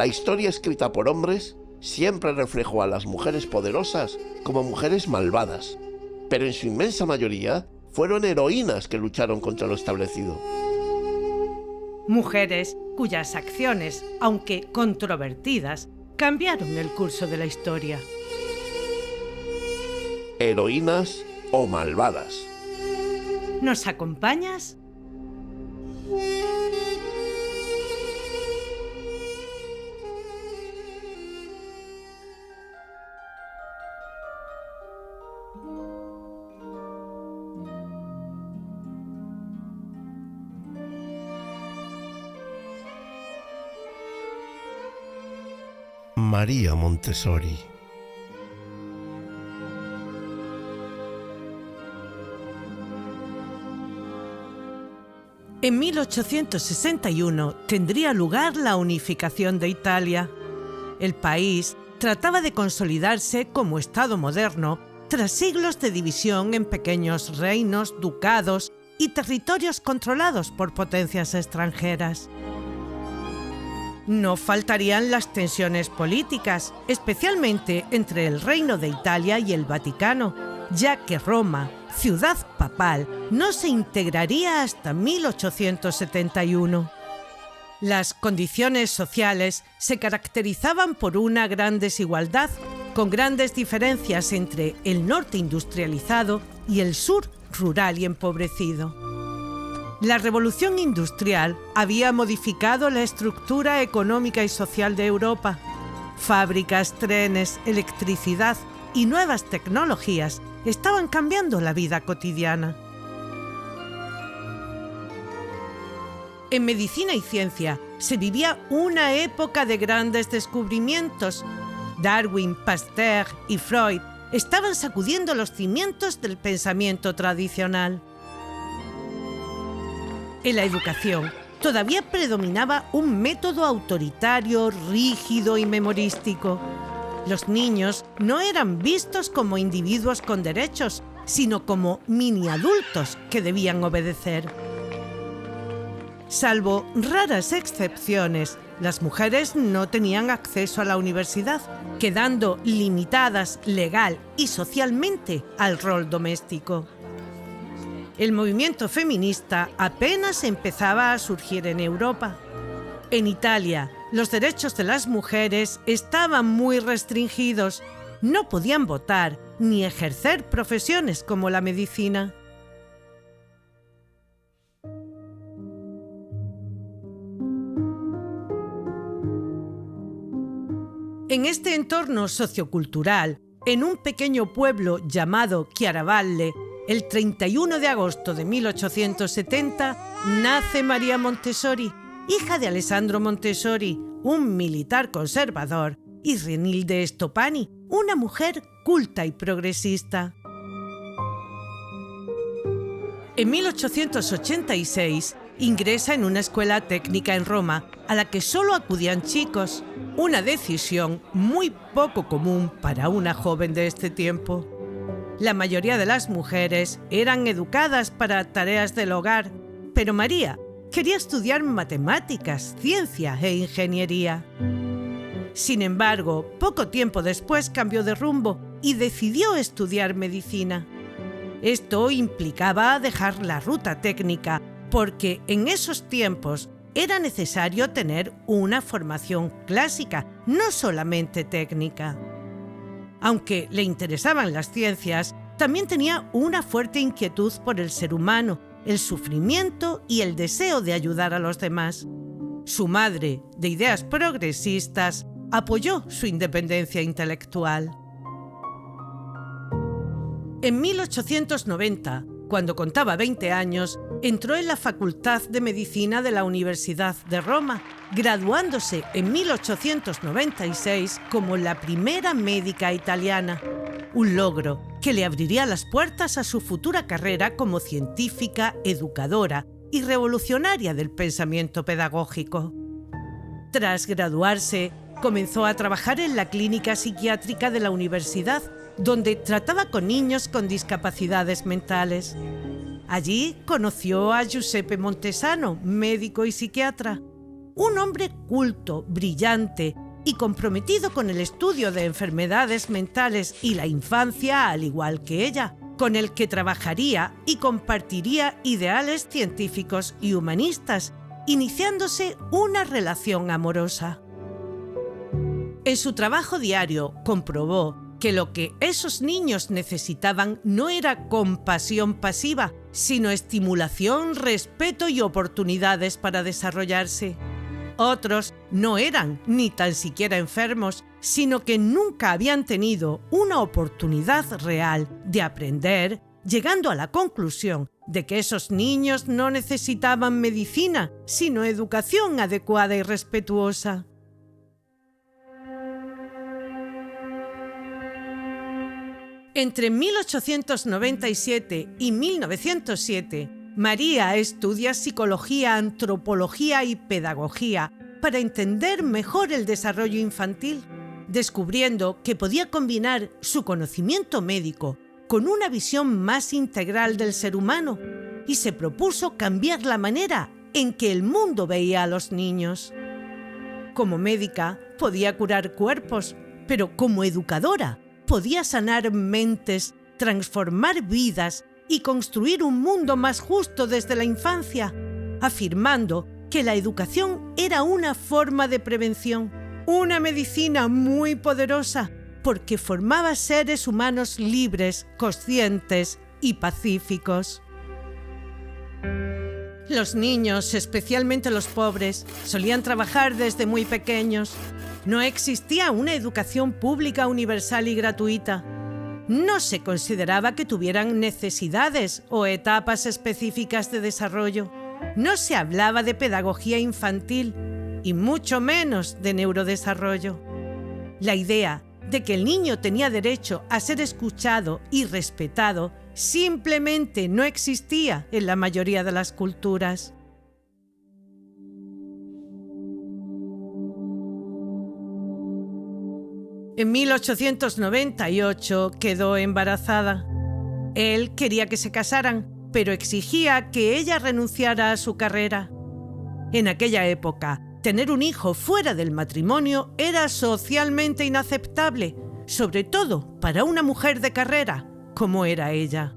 La historia escrita por hombres siempre reflejó a las mujeres poderosas como mujeres malvadas, pero en su inmensa mayoría fueron heroínas que lucharon contra lo establecido. Mujeres cuyas acciones, aunque controvertidas, cambiaron el curso de la historia. Heroínas o malvadas. ¿Nos acompañas? María Montessori. En 1861 tendría lugar la unificación de Italia. El país trataba de consolidarse como Estado moderno tras siglos de división en pequeños reinos, ducados y territorios controlados por potencias extranjeras. No faltarían las tensiones políticas, especialmente entre el Reino de Italia y el Vaticano, ya que Roma, ciudad papal, no se integraría hasta 1871. Las condiciones sociales se caracterizaban por una gran desigualdad, con grandes diferencias entre el norte industrializado y el sur rural y empobrecido. La revolución industrial había modificado la estructura económica y social de Europa. Fábricas, trenes, electricidad y nuevas tecnologías estaban cambiando la vida cotidiana. En medicina y ciencia se vivía una época de grandes descubrimientos. Darwin, Pasteur y Freud estaban sacudiendo los cimientos del pensamiento tradicional. En la educación todavía predominaba un método autoritario, rígido y memorístico. Los niños no eran vistos como individuos con derechos, sino como mini adultos que debían obedecer. Salvo raras excepciones, las mujeres no tenían acceso a la universidad, quedando limitadas legal y socialmente al rol doméstico. El movimiento feminista apenas empezaba a surgir en Europa. En Italia, los derechos de las mujeres estaban muy restringidos. No podían votar ni ejercer profesiones como la medicina. En este entorno sociocultural, en un pequeño pueblo llamado Chiaravalle, el 31 de agosto de 1870, nace María Montessori, hija de Alessandro Montessori, un militar conservador, y Renilde Stoppani, una mujer culta y progresista. En 1886 ingresa en una escuela técnica en Roma, a la que solo acudían chicos, una decisión muy poco común para una joven de este tiempo. La mayoría de las mujeres eran educadas para tareas del hogar, pero María quería estudiar matemáticas, ciencia e ingeniería. Sin embargo, poco tiempo después cambió de rumbo y decidió estudiar medicina. Esto implicaba dejar la ruta técnica, porque en esos tiempos era necesario tener una formación clásica, no solamente técnica. Aunque le interesaban las ciencias, también tenía una fuerte inquietud por el ser humano, el sufrimiento y el deseo de ayudar a los demás. Su madre, de ideas progresistas, apoyó su independencia intelectual. En 1890, cuando contaba 20 años, entró en la Facultad de Medicina de la Universidad de Roma, graduándose en 1896 como la primera médica italiana, un logro que le abriría las puertas a su futura carrera como científica, educadora y revolucionaria del pensamiento pedagógico. Tras graduarse, comenzó a trabajar en la clínica psiquiátrica de la universidad, donde trataba con niños con discapacidades mentales. Allí conoció a Giuseppe Montesano, médico y psiquiatra. un hombre culto, brillante y comprometido con el estudio de enfermedades mentales y la infancia al igual que ella, con el que trabajaría y compartiría ideales científicos y humanistas, iniciándose una relación amorosa. En su trabajo diario comprobó que lo que esos niños necesitaban no era compasión pasiva, sino estimulación, respeto y oportunidades para desarrollarse. Otros no eran ni tan siquiera enfermos, sino que nunca habían tenido una oportunidad real de aprender, llegando a la conclusión de que esos niños no necesitaban medicina, sino educación adecuada y respetuosa. Entre 1897 y 1907, María estudia psicología, antropología y pedagogía para entender mejor el desarrollo infantil, descubriendo que podía combinar su conocimiento médico con una visión más integral del ser humano, y se propuso cambiar la manera en que el mundo veía a los niños. Como médica, podía curar cuerpos, pero como educadora, podía sanar mentes, transformar vidas y construir un mundo más justo desde la infancia, afirmando que la educación era una forma de prevención, una medicina muy poderosa, porque formaba seres humanos libres, conscientes y pacíficos. Los niños, especialmente los pobres, solían trabajar desde muy pequeños. No existía una educación pública universal y gratuita. No se consideraba que tuvieran necesidades o etapas específicas de desarrollo. No se hablaba de pedagogía infantil y mucho menos de neurodesarrollo. La idea de que el niño tenía derecho a ser escuchado y respetado simplemente no existía en la mayoría de las culturas. En 1898 quedó embarazada. Él quería que se casaran, pero exigía que ella renunciara a su carrera. En aquella época, tener un hijo fuera del matrimonio era socialmente inaceptable, sobre todo para una mujer de carrera, como era ella.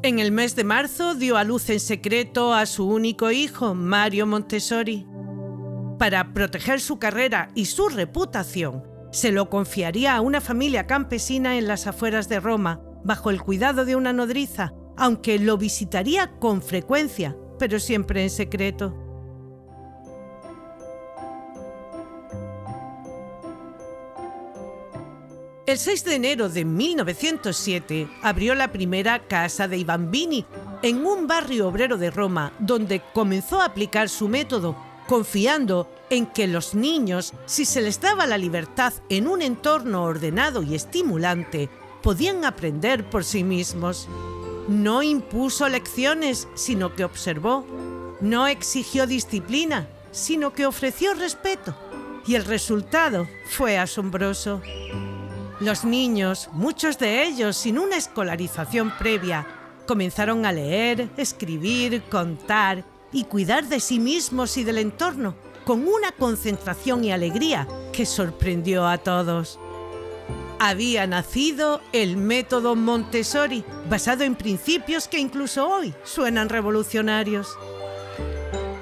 En el mes de marzo dio a luz en secreto a su único hijo, Mario Montessori. Para proteger su carrera y su reputación, se lo confiaría a una familia campesina en las afueras de Roma, bajo el cuidado de una nodriza, aunque lo visitaría con frecuencia, pero siempre en secreto. El 6 de enero de 1907 abrió la primera casa dei Bambini en un barrio obrero de Roma, donde comenzó a aplicar su método, confiando en que los niños, si se les daba la libertad en un entorno ordenado y estimulante, podían aprender por sí mismos. No impuso lecciones, sino que observó. No exigió disciplina, sino que ofreció respeto. Y el resultado fue asombroso. Los niños, muchos de ellos sin una escolarización previa, comenzaron a leer, escribir, contar y cuidar de sí mismos y del entorno, con una concentración y alegría que sorprendió a todos. Había nacido el método Montessori, basado en principios que incluso hoy suenan revolucionarios.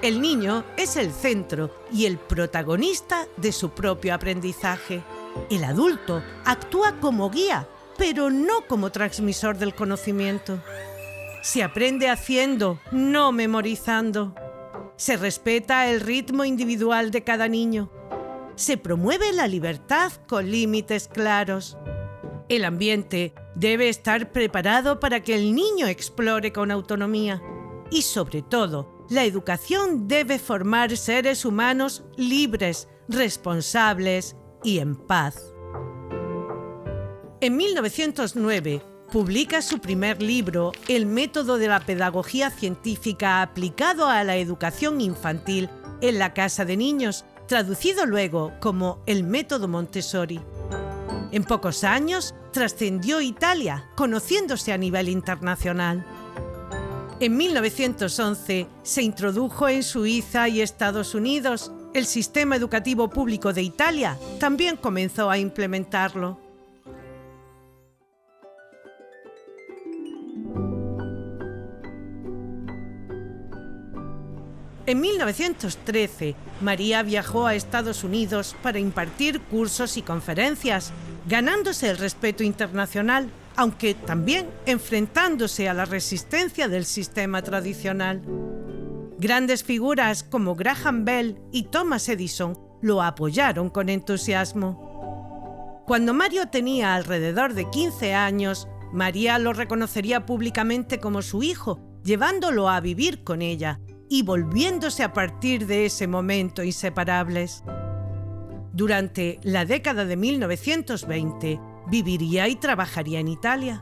El niño es el centro y el protagonista de su propio aprendizaje. El adulto actúa como guía, pero no como transmisor del conocimiento. Se aprende haciendo, no memorizando. Se respeta el ritmo individual de cada niño. Se promueve la libertad con límites claros. El ambiente debe estar preparado para que el niño explore con autonomía. Y sobre todo, la educación debe formar seres humanos libres, responsables y en paz. En 1909, publica su primer libro, El método de la pedagogía científica aplicado a la educación infantil en la casa de niños, traducido luego como El método Montessori. En pocos años trascendió Italia, conociéndose a nivel internacional. En 1911 se introdujo en Suiza y Estados Unidos. El sistema educativo público de Italia también comenzó a implementarlo. En 1913, María viajó a Estados Unidos para impartir cursos y conferencias, ganándose el respeto internacional, aunque también enfrentándose a la resistencia del sistema tradicional. Grandes figuras como Graham Bell y Thomas Edison lo apoyaron con entusiasmo. Cuando Mario tenía alrededor de 15 años, María lo reconocería públicamente como su hijo, llevándolo a vivir con ella y volviéndose a partir de ese momento inseparables. Durante la década de 1920, viviría y trabajaría en Italia.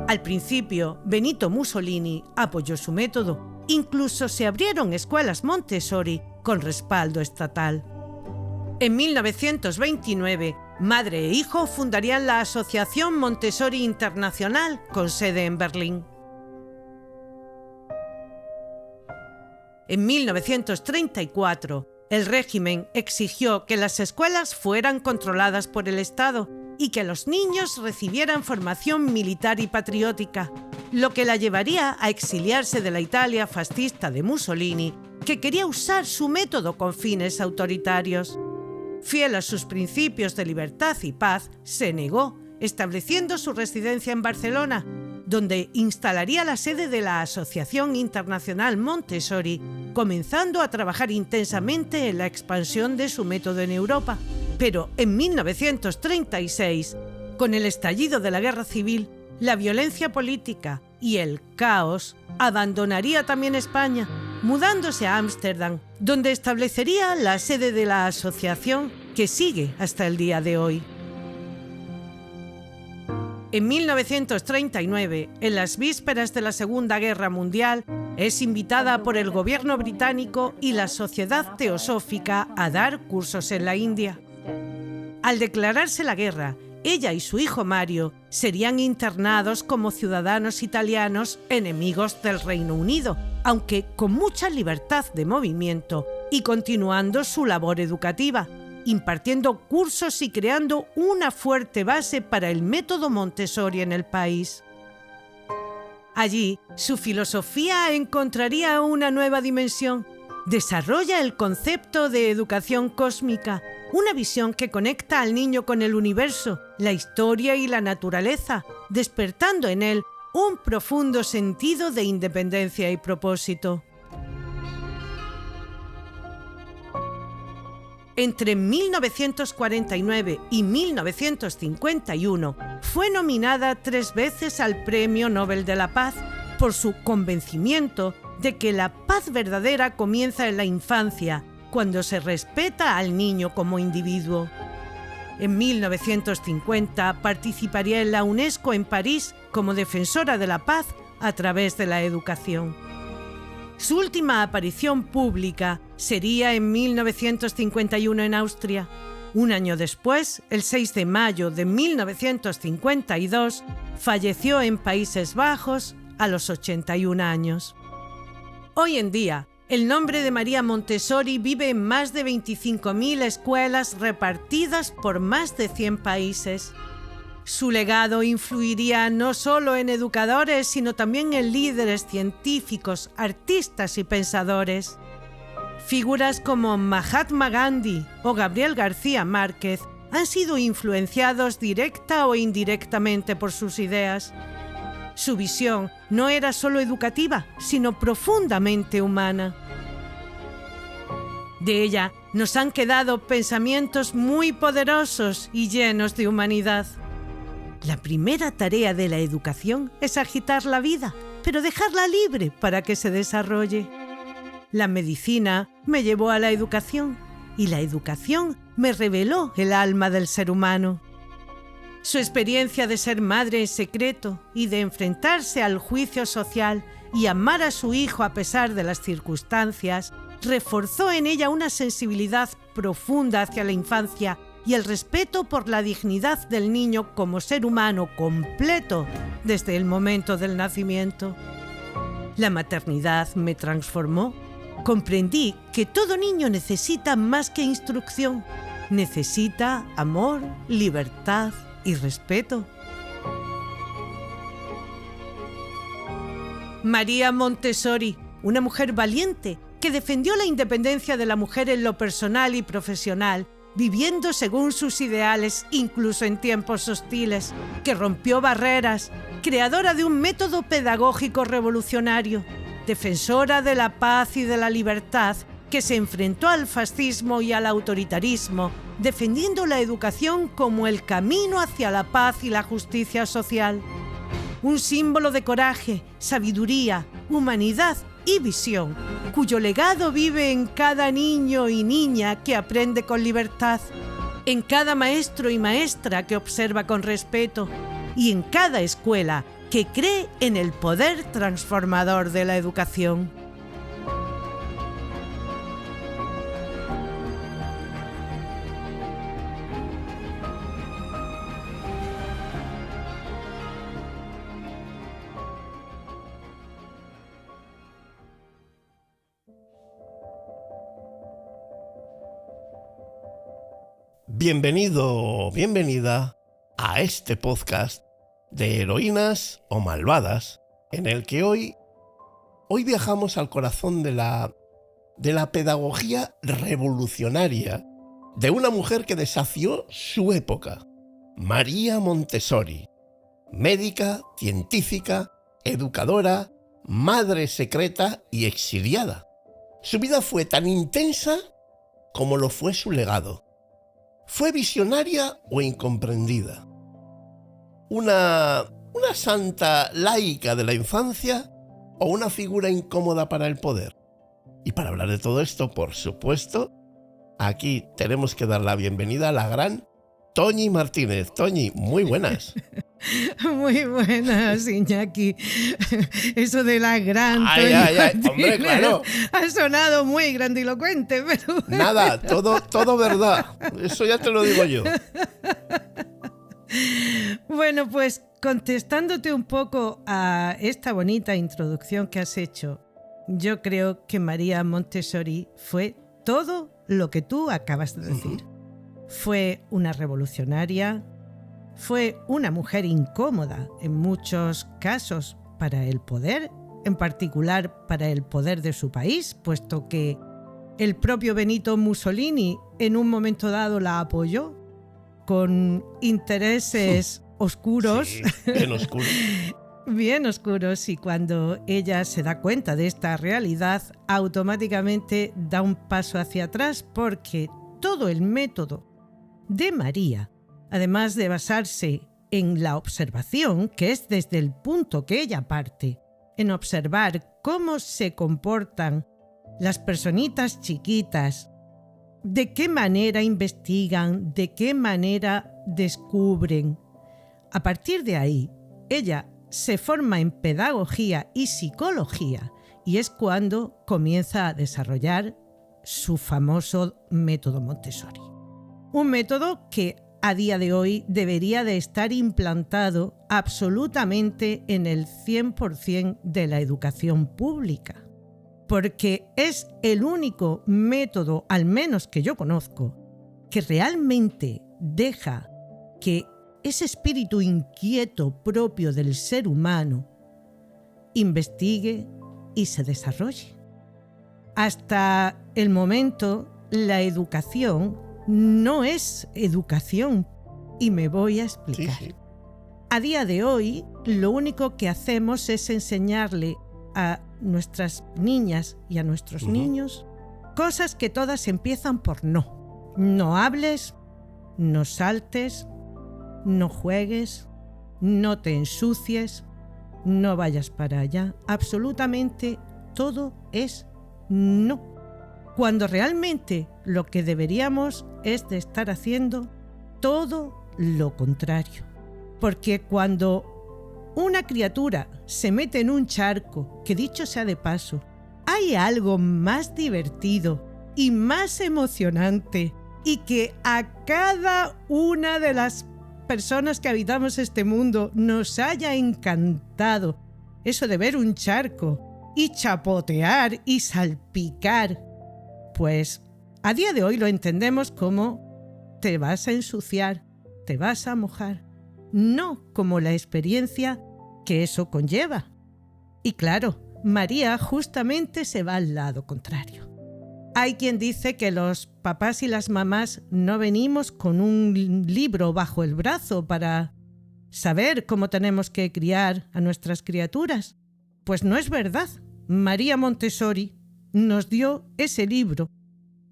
Al principio, Benito Mussolini apoyó su método. Incluso se abrieron escuelas Montessori con respaldo estatal. En 1929, madre e hijo fundarían la Asociación Montessori Internacional con sede en Berlín. En 1934, el régimen exigió que las escuelas fueran controladas por el Estado y que los niños recibieran formación militar y patriótica, lo que la llevaría a exiliarse de la Italia fascista de Mussolini, que quería usar su método con fines autoritarios. Fiel a sus principios de libertad y paz, se negó, estableciendo su residencia en Barcelona, donde instalaría la sede de la Asociación Internacional Montessori, comenzando a trabajar intensamente en la expansión de su método en Europa. Pero en 1936, con el estallido de la Guerra Civil, la violencia política y el caos, abandonaría también España, mudándose a Ámsterdam, donde establecería la sede de la asociación que sigue hasta el día de hoy. En 1939, en las vísperas de la Segunda Guerra Mundial, es invitada por el gobierno británico y la Sociedad Teosófica a dar cursos en la India. Al declararse la guerra, ella y su hijo Mario serían internados como ciudadanos italianos enemigos del Reino Unido, aunque con mucha libertad de movimiento y continuando su labor educativa, impartiendo cursos y creando una fuerte base para el método Montessori en el país. Allí, su filosofía encontraría una nueva dimensión. Desarrolla el concepto de educación cósmica, una visión que conecta al niño con el universo, la historia y la naturaleza, despertando en él un profundo sentido de independencia y propósito. Entre 1949 y 1951 fue nominada 3 veces al Premio Nobel de la Paz por su convencimiento de que la paz verdadera comienza en la infancia, cuando se respeta al niño como individuo. En 1950 participaría en la UNESCO en París como defensora de la paz a través de la educación. Su última aparición pública sería en 1951 en Austria. Un año después, el 6 de mayo de 1952, falleció en Países Bajos a los 81 años. Hoy en día, el nombre de María Montessori vive en más de 25.000 escuelas repartidas por más de 100 países. Su legado influiría no solo en educadores, sino también en líderes científicos, artistas y pensadores. Figuras como Mahatma Gandhi o Gabriel García Márquez han sido influenciados directa o indirectamente por sus ideas. Su visión no era solo educativa, sino profundamente humana. De ella nos han quedado pensamientos muy poderosos y llenos de humanidad. La primera tarea de la educación es agitar la vida, pero dejarla libre para que se desarrolle. La medicina me llevó a la educación y la educación me reveló el alma del ser humano. Su experiencia de ser madre en secreto y de enfrentarse al juicio social y amar a su hijo a pesar de las circunstancias reforzó en ella una sensibilidad profunda hacia la infancia y el respeto por la dignidad del niño como ser humano completo desde el momento del nacimiento. La maternidad me transformó. Comprendí que todo niño necesita más que instrucción. Necesita amor, libertad y respeto. María Montessori, una mujer valiente que defendió la independencia de la mujer en lo personal y profesional, viviendo según sus ideales incluso en tiempos hostiles, que rompió barreras, creadora de un método pedagógico revolucionario, defensora de la paz y de la libertad, que se enfrentó al fascismo y al autoritarismo, defendiendo la educación como el camino hacia la paz y la justicia social. Un símbolo de coraje, sabiduría, humanidad y visión, cuyo legado vive en cada niño y niña que aprende con libertad, en cada maestro y maestra que observa con respeto y en cada escuela que cree en el poder transformador de la educación. Bienvenido, bienvenida a este podcast de heroínas o malvadas, en el que hoy viajamos al corazón de la pedagogía revolucionaria de una mujer que desafió su época, María Montessori, médica, científica, educadora, madre secreta y exiliada. Su vida fue tan intensa como lo fue su legado. ¿Fue visionaria o incomprendida? ¿Una santa laica de la infancia o una figura incómoda para el poder? Y para hablar de todo esto, por supuesto, aquí tenemos que dar la bienvenida a la gran Toñi Martínez. Toñi, muy buenas. Muy buenas, Iñaki. Eso de la gran Ay, hombre, claro. Ha sonado muy grandilocuente, pero... Nada, todo verdad. Eso ya te lo digo yo. Bueno, pues contestándote un poco a esta bonita introducción que has hecho, yo creo que María Montessori fue todo lo que tú acabas de decir. Fue una revolucionaria, fue una mujer incómoda en muchos casos para el poder, en particular para el poder de su país, puesto que el propio Benito Mussolini en un momento dado la apoyó con intereses oscuros. Sí, bien oscuros. Bien oscuros, y cuando ella se da cuenta de esta realidad, automáticamente da un paso hacia atrás, porque todo el método de María, además de basarse en la observación, que es desde el punto que ella parte, en observar cómo se comportan las personitas chiquitas, de qué manera investigan, de qué manera descubren. A partir de ahí, ella se forma en pedagogía y psicología, y es cuando comienza a desarrollar su famoso método Montessori. Un método que a día de hoy debería de estar implantado absolutamente en el 100% de la educación pública, porque es el único método, al menos que yo conozco, que realmente deja que ese espíritu inquieto propio del ser humano investigue y se desarrolle. Hasta el momento, la educación no es educación, y me voy a explicar. Sí. A día de hoy, lo único que hacemos es enseñarle a nuestras niñas y a nuestros niños cosas que todas empiezan por no. No hables, no saltes, no juegues, no te ensucies, no vayas para allá. Absolutamente todo es no. Cuando realmente lo que deberíamos es de estar haciendo todo lo contrario. Porque cuando una criatura se mete en un charco, que dicho sea de paso, hay algo más divertido y más emocionante, y que a cada una de las personas que habitamos este mundo nos haya encantado eso de ver un charco y chapotear y salpicar. Pues a día de hoy lo entendemos como te vas a ensuciar, te vas a mojar, no como la experiencia que eso conlleva. Y claro, María justamente se va al lado contrario. Hay quien dice que los papás y las mamás no venimos con un libro bajo el brazo para saber cómo tenemos que criar a nuestras criaturas. Pues no es verdad. María Montessori nos dio ese libro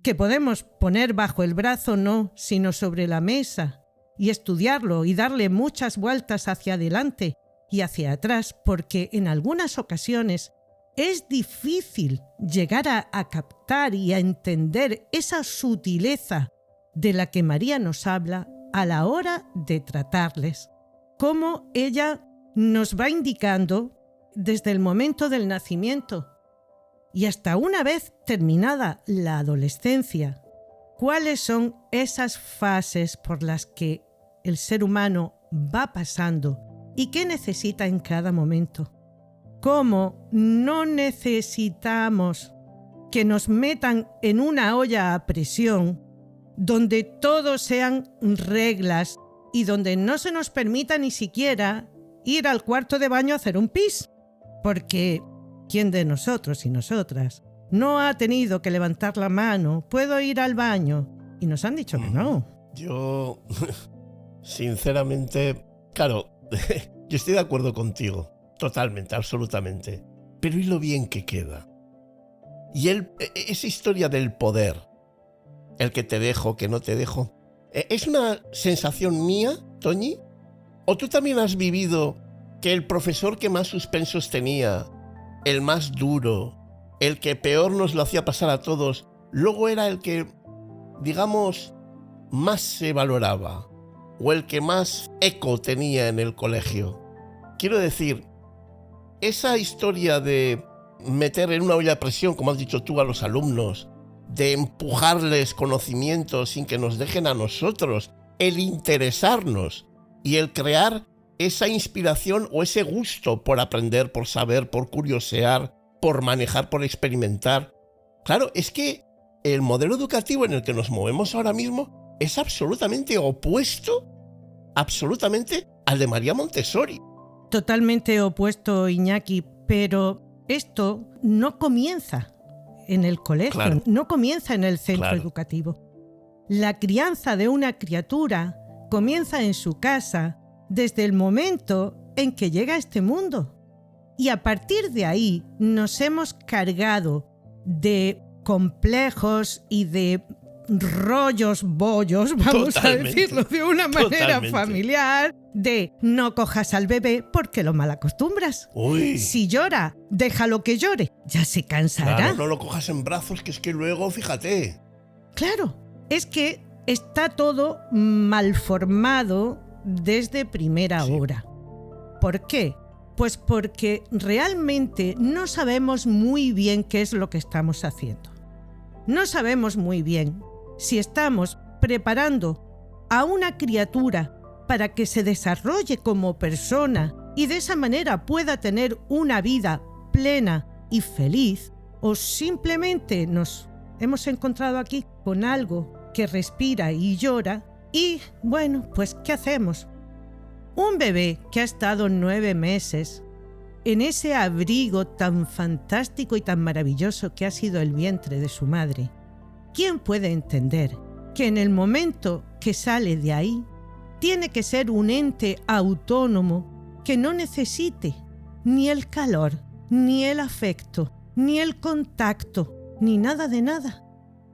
que podemos poner bajo el brazo, no, sino sobre la mesa y estudiarlo y darle muchas vueltas hacia adelante y hacia atrás, porque en algunas ocasiones es difícil llegar a captar y a entender esa sutileza de la que María nos habla a la hora de tratarles. Cómo ella nos va indicando desde el momento del nacimiento y hasta una vez terminada la adolescencia, cuáles son esas fases por las que el ser humano va pasando y qué necesita en cada momento. Cómo no necesitamos que nos metan en una olla a presión donde todo sean reglas y donde no se nos permita ni siquiera ir al cuarto de baño a hacer un pis. Porque ¿quién de nosotros y nosotras no ha tenido que levantar la mano? ¿Puedo ir al baño? Y nos han dicho que no. Yo, sinceramente, claro, yo estoy de acuerdo contigo. Totalmente, absolutamente. Pero ¿y lo bien que queda? Y esa historia del poder, el que te dejo, que no te dejo, ¿es una sensación mía, Toñi? ¿O tú también has vivido que el profesor que más suspensos tenía, el más duro, el que peor nos lo hacía pasar a todos, luego era el que, digamos, más se valoraba, o el que más eco tenía en el colegio? Quiero decir, esa historia de meter en una olla a presión, como has dicho tú, a los alumnos, de empujarles conocimientos sin que nos dejen a nosotros, el interesarnos y el crear esa inspiración o ese gusto por aprender, por saber, por curiosear, por manejar, por experimentar. Claro, es que el modelo educativo en el que nos movemos ahora mismo es absolutamente opuesto, absolutamente al de María Montessori. Totalmente opuesto, Iñaki, pero esto no comienza en el colegio, claro. No comienza en el centro educativo. La crianza de una criatura comienza en su casa desde el momento en que llega a este mundo. Y a partir de ahí nos hemos cargado de complejos y de bollos, vamos a decirlo de una manera familiar, de no cojas al bebé porque lo malacostumbras. Uy. Si llora, déjalo que llore, ya se cansará. Claro, no lo cojas en brazos, que es que luego, fíjate. Claro, es que está todo mal formado desde primera hora. ¿Por qué? Pues porque realmente no sabemos muy bien qué es lo que estamos haciendo. No sabemos muy bien si estamos preparando a una criatura para que se desarrolle como persona y de esa manera pueda tener una vida plena y feliz, o simplemente nos hemos encontrado aquí con algo que respira y llora y, bueno, pues ¿qué hacemos? Un bebé que ha estado 9 meses en ese abrigo tan fantástico y tan maravilloso que ha sido el vientre de su madre, ¿quién puede entender que en el momento que sale de ahí tiene que ser un ente autónomo que no necesite ni el calor, ni el afecto, ni el contacto, ni nada de nada?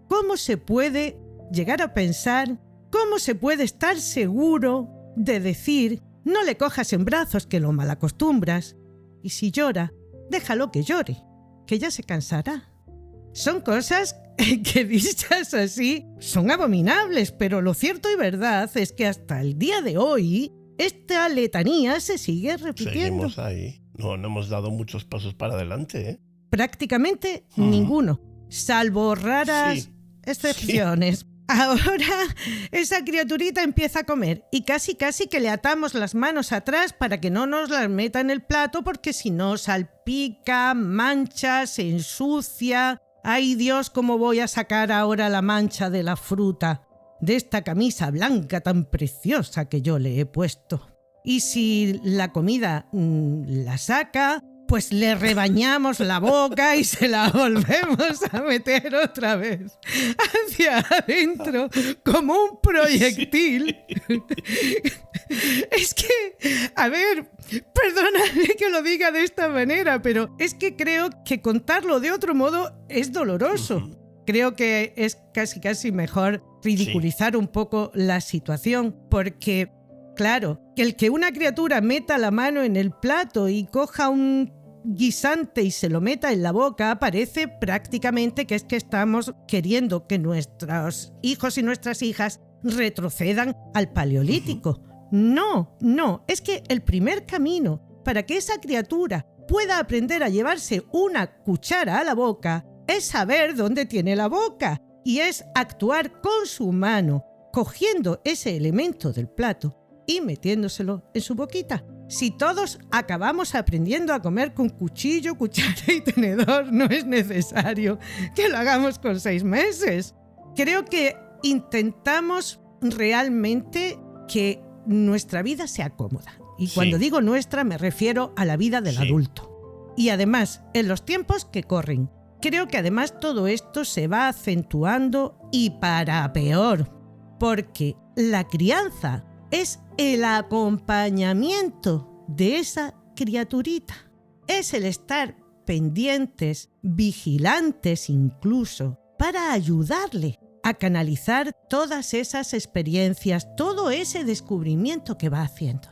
¿Cómo se puede llegar a pensar, cómo se puede estar seguro de decir no le cojas en brazos que lo malacostumbras y si llora, déjalo que llore, que ya se cansará? Son cosas que dichas así son abominables, pero lo cierto y verdad es que hasta el día de hoy esta letanía se sigue repitiendo. Seguimos ahí. No hemos dado muchos pasos para adelante, ¿eh? Prácticamente ninguno, salvo raras excepciones. Ahora esa criaturita empieza a comer y casi que le atamos las manos atrás para que no nos las meta en el plato, porque si no salpica, mancha, se ensucia. ¡Ay, Dios, cómo voy a sacar ahora la mancha de la fruta de esta camisa blanca tan preciosa que yo le he puesto! Y si la comida la saca, pues le rebañamos la boca y se la volvemos a meter otra vez hacia adentro como un proyectil. Es que, a ver, perdóname que lo diga de esta manera, pero es que creo que contarlo de otro modo es doloroso. Creo que es casi mejor ridiculizar un poco la situación, porque, claro, que el que una criatura meta la mano en el plato y coja un guisante y se lo meta en la boca, parece prácticamente que es que estamos queriendo que nuestros hijos y nuestras hijas retrocedan al Paleolítico. No, es que el primer camino para que esa criatura pueda aprender a llevarse una cuchara a la boca es saber dónde tiene la boca, y es actuar con su mano, cogiendo ese elemento del plato y metiéndoselo en su boquita. Si todos acabamos aprendiendo a comer con cuchillo, cuchara y tenedor, no es necesario que lo hagamos con 6 meses. Creo que intentamos realmente que nuestra vida sea cómoda. Y cuando digo nuestra, me refiero a la vida del adulto. Y además, en los tiempos que corren, creo que además todo esto se va acentuando y para peor, porque la crianza es el acompañamiento de esa criaturita. Es el estar pendientes, vigilantes incluso, para ayudarle a canalizar todas esas experiencias, todo ese descubrimiento que va haciendo.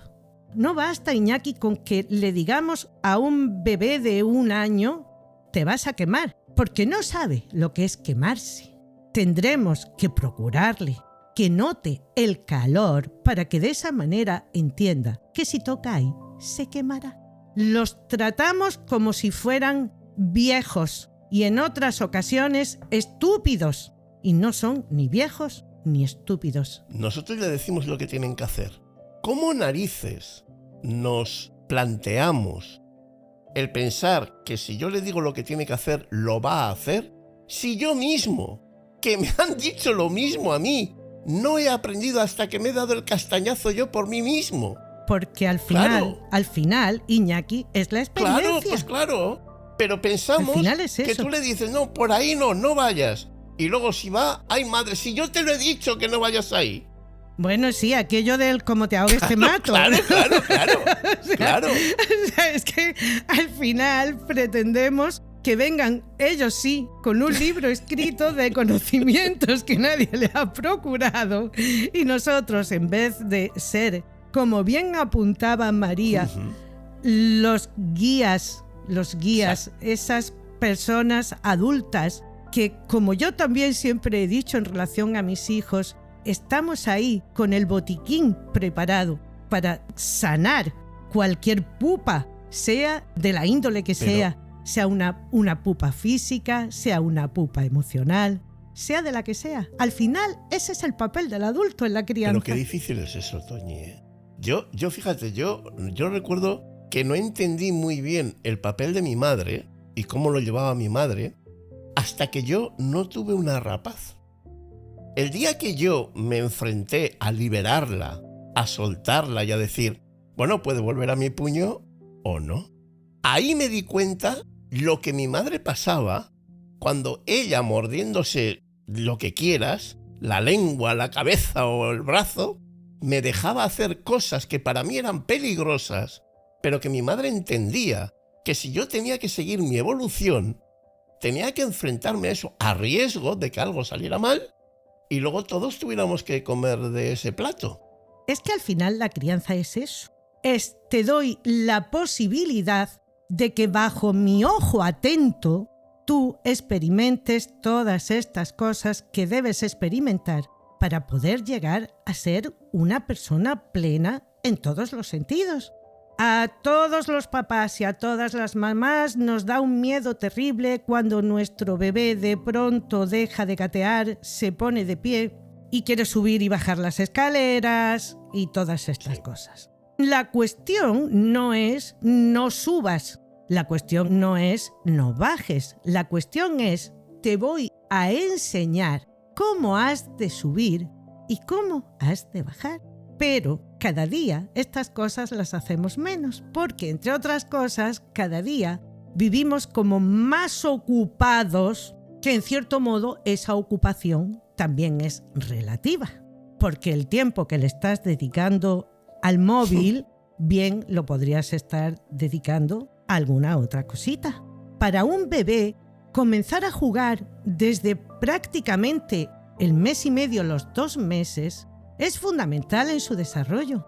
No basta, Iñaki, con que le digamos a un bebé de 1 año, te vas a quemar, porque no sabe lo que es quemarse. Tendremos que procurarle que note el calor para que de esa manera entienda que si toca ahí, se quemará. Los tratamos como si fueran viejos y en otras ocasiones estúpidos. Y no son ni viejos ni estúpidos. Nosotros le decimos lo que tienen que hacer. ¿Cómo narices nos planteamos el pensar que si yo le digo lo que tiene que hacer, lo va a hacer? Si yo mismo, que me han dicho lo mismo a mí, no he aprendido hasta que me he dado el castañazo yo por mí mismo. Porque al final, Iñaki, es la experiencia. Claro. Pero pensamos que tú le dices, no, por ahí no vayas. Y luego si va, ¡ay madre! Si yo te lo he dicho que no vayas ahí. Bueno, sí, aquello del como te ahogues te mato. Claro. O sea, es que al final pretendemos que vengan ellos sí con un libro escrito de conocimientos que nadie le ha procurado, y nosotros, en vez de ser, como bien apuntaba María, los guías, esas personas adultas que, como yo también siempre he dicho en relación a mis hijos, estamos ahí con el botiquín preparado para sanar cualquier pupa, sea de la índole que sea una pupa física, sea una pupa emocional, sea de la que sea. Al final, ese es el papel del adulto en la crianza. Pero qué difícil es eso, Toñi, ¿eh? Yo fíjate, yo recuerdo que no entendí muy bien el papel de mi madre y cómo lo llevaba mi madre hasta que yo no tuve una rapaz. El día que yo me enfrenté a liberarla, a soltarla y a decir, bueno, puede volver a mi puño o no, ahí me di cuenta lo que mi madre pasaba cuando ella, mordiéndose lo que quieras, la lengua, la cabeza o el brazo, me dejaba hacer cosas que para mí eran peligrosas, pero que mi madre entendía que si yo tenía que seguir mi evolución, tenía que enfrentarme a eso a riesgo de que algo saliera mal y luego todos tuviéramos que comer de ese plato. Es que al final la crianza es eso. Te doy la posibilidad de que bajo mi ojo atento tú experimentes todas estas cosas que debes experimentar para poder llegar a ser una persona plena en todos los sentidos. A todos los papás y a todas las mamás nos da un miedo terrible cuando nuestro bebé de pronto deja de gatear, se pone de pie y quiere subir y bajar las escaleras y todas estas cosas. La cuestión no es no subas, la cuestión no es no bajes, la cuestión es te voy a enseñar cómo has de subir y cómo has de bajar. Pero cada día estas cosas las hacemos menos, porque entre otras cosas, cada día vivimos como más ocupados, que en cierto modo esa ocupación también es relativa, porque el tiempo que le estás dedicando al móvil, bien lo podrías estar dedicando a alguna otra cosita. Para un bebé, comenzar a jugar desde prácticamente el mes y medio, los 2 meses, es fundamental en su desarrollo.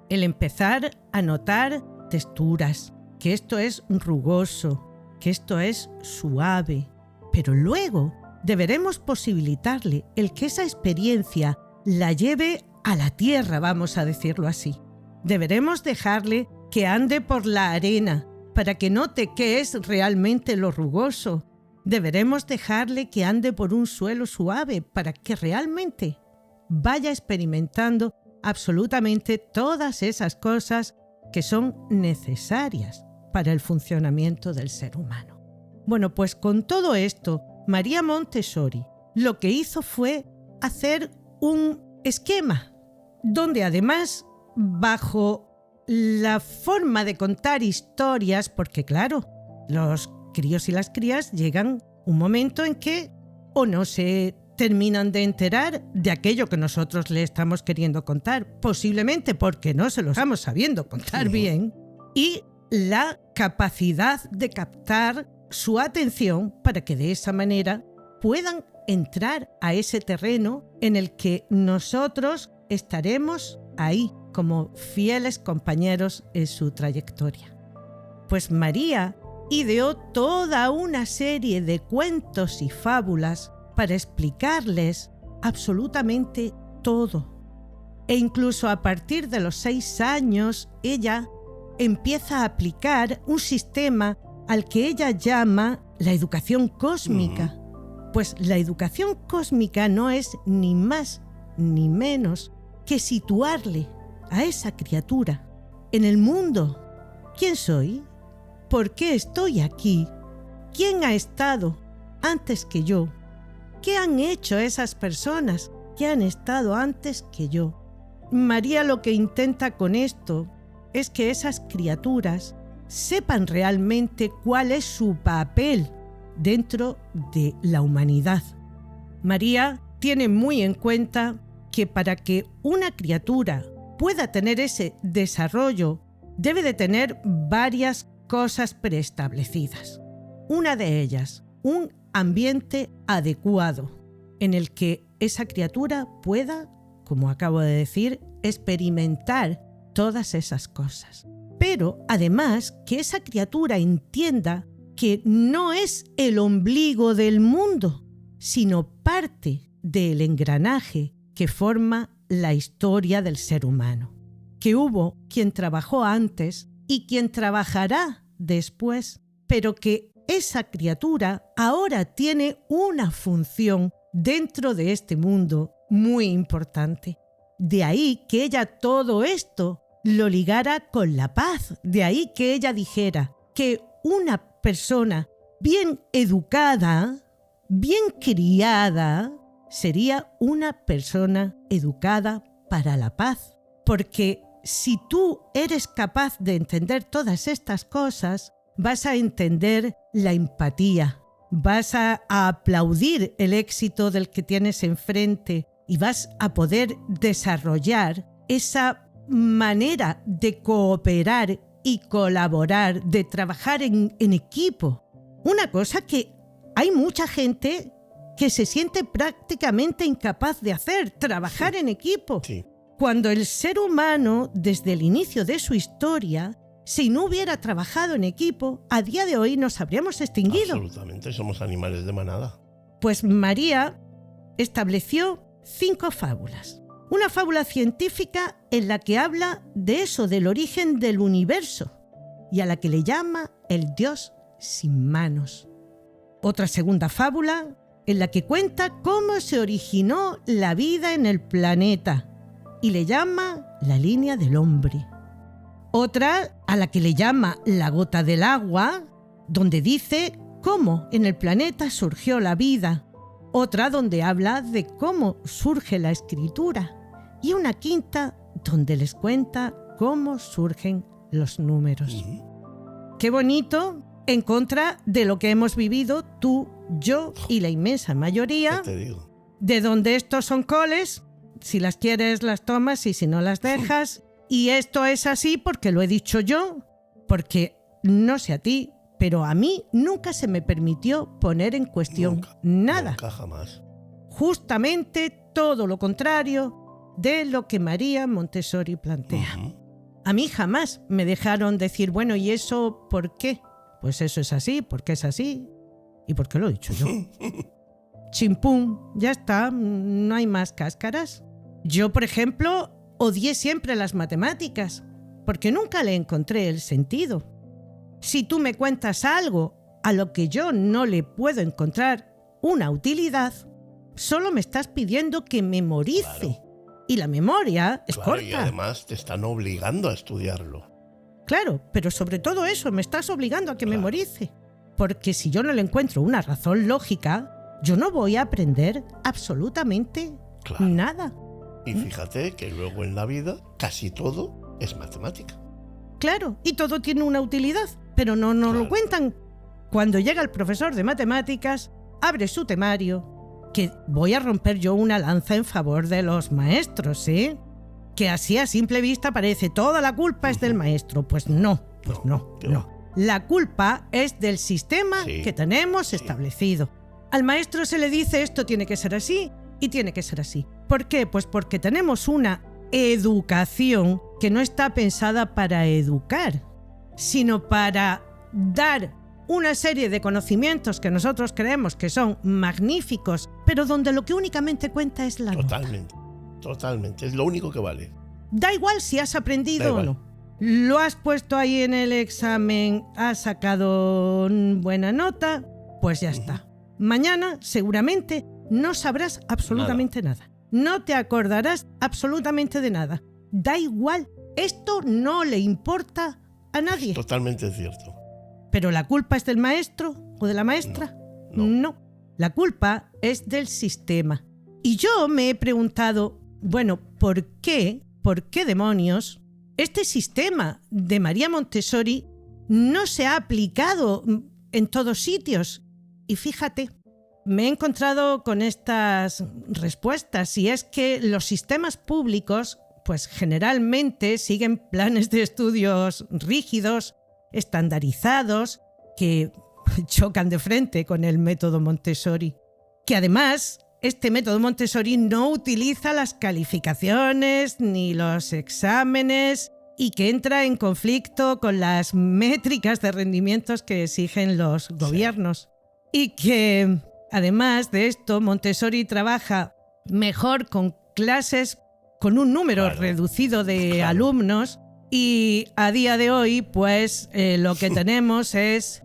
El empezar a notar texturas, que esto es rugoso, que esto es suave, pero luego deberemos posibilitarle el que esa experiencia la lleve a la tierra, vamos a decirlo así. Deberemos dejarle que ande por la arena para que note qué es realmente lo rugoso. Deberemos dejarle que ande por un suelo suave para que realmente vaya experimentando absolutamente todas esas cosas que son necesarias para el funcionamiento del ser humano. Bueno, pues con todo esto, María Montessori lo que hizo fue hacer un esquema donde además, bajo la forma de contar historias, porque claro, los críos y las crías llegan un momento en que o no se terminan de enterar de aquello que nosotros le estamos queriendo contar, posiblemente porque no se lo estamos sabiendo contar bien, y la capacidad de captar su atención para que de esa manera puedan entrar a ese terreno en el que nosotros estaremos ahí como fieles compañeros en su trayectoria. Pues María ideó toda una serie de cuentos y fábulas para explicarles absolutamente todo. E incluso a partir de los 6 años, ella empieza a aplicar un sistema al que ella llama la educación cósmica. Pues la educación cósmica no es ni más ni menos que situarle a esa criatura en el mundo. ¿Quién soy? ¿Por qué estoy aquí? ¿Quién ha estado antes que yo? ¿Qué han hecho esas personas que han estado antes que yo? María lo que intenta con esto es que esas criaturas sepan realmente cuál es su papel dentro de la humanidad. María tiene muy en cuenta que para que una criatura pueda tener ese desarrollo, debe de tener varias cosas preestablecidas. Una de ellas, un ambiente adecuado en el que esa criatura pueda, como acabo de decir, experimentar todas esas cosas. Pero además que esa criatura entienda que no es el ombligo del mundo, sino parte del engranaje que forma la historia del ser humano. Que hubo quien trabajó antes y quien trabajará después, pero que esa criatura ahora tiene una función dentro de este mundo muy importante. De ahí que ella todo esto lo ligara con la paz. De ahí que ella dijera que una persona bien educada, bien criada, sería una persona educada para la paz. Porque si tú eres capaz de entender todas estas cosas, vas a entender la empatía, vas a aplaudir el éxito del que tienes enfrente y vas a poder desarrollar esa manera de cooperar y colaborar, de trabajar en equipo. Una cosa que hay mucha gente que se siente prácticamente incapaz de hacer, trabajar en equipo. Sí. Cuando el ser humano, desde el inicio de su historia, si no hubiera trabajado en equipo, a día de hoy nos habríamos extinguido. Absolutamente, somos animales de manada. Pues María estableció 5 fábulas. Una fábula científica en la que habla de eso, del origen del universo, y a la que le llama el Dios sin manos. Otra segunda fábula en la que cuenta cómo se originó la vida en el planeta y le llama la línea del hombre. Otra a la que le llama la gota del agua, donde dice cómo en el planeta surgió la vida. Otra donde habla de cómo surge la escritura. Y una quinta donde les cuenta cómo surgen los números. Qué bonito, en contra de lo que hemos vivido tú, yo y la inmensa mayoría, ¿Qué te digo? de donde estos son coles, si las quieres las tomas y si no las dejas. Y esto es así porque lo he dicho yo, porque no sé a ti, pero a mí nunca se me permitió poner en cuestión nada. Nunca, jamás. Justamente todo lo contrario de lo que María Montessori plantea. A mí jamás me dejaron decir, bueno, ¿y eso por qué? Pues eso es así, porque es así y porque lo he dicho yo. Chimpún, ya está, no hay más cáscaras. Yo, por ejemplo, odié siempre las matemáticas, porque nunca le encontré el sentido. Si tú me cuentas algo a lo que yo no le puedo encontrar una utilidad, solo me estás pidiendo que memorice. Claro. Y la memoria es corta. Y además te están obligando a estudiarlo. Claro, pero sobre todo eso, me estás obligando a que memorice. Porque si yo no le encuentro una razón lógica, yo no voy a aprender absolutamente nada. Y fíjate que luego en la vida casi todo es matemática. Claro, y todo tiene una utilidad, pero no nos lo cuentan. Cuando llega el profesor de matemáticas, abre su temario, que voy a romper yo una lanza en favor de los maestros, ¿eh? Que así a simple vista parece toda la culpa es del maestro. Pues no. La culpa es del sistema que tenemos establecido. Al maestro se le dice esto tiene que ser así y tiene que ser así. ¿Por qué? Pues porque tenemos una educación que no está pensada para educar, sino para dar una serie de conocimientos que nosotros creemos que son magníficos, pero donde lo que únicamente cuenta es la nota. Totalmente, es lo único que vale. Da igual si has aprendido o no. Lo has puesto ahí en el examen, has sacado buena nota, pues ya está. Mañana seguramente no sabrás absolutamente nada. No te acordarás absolutamente de nada. Da igual, esto no le importa a nadie. Es totalmente cierto. ¿Pero la culpa es del maestro o de la maestra? No. La culpa es del sistema. Y yo me he preguntado, bueno, ¿por qué demonios este sistema de María Montessori no se ha aplicado en todos sitios? Y fíjate, me he encontrado con estas respuestas, y es que los sistemas públicos pues generalmente siguen planes de estudios rígidos, estandarizados, que chocan de frente con el método Montessori. Que además, este método Montessori no utiliza las calificaciones ni los exámenes y que entra en conflicto con las métricas de rendimientos que exigen los gobiernos. Y que, además de esto, Montessori trabaja mejor con clases con un número reducido de alumnos. Y a día de hoy, pues, lo que tenemos es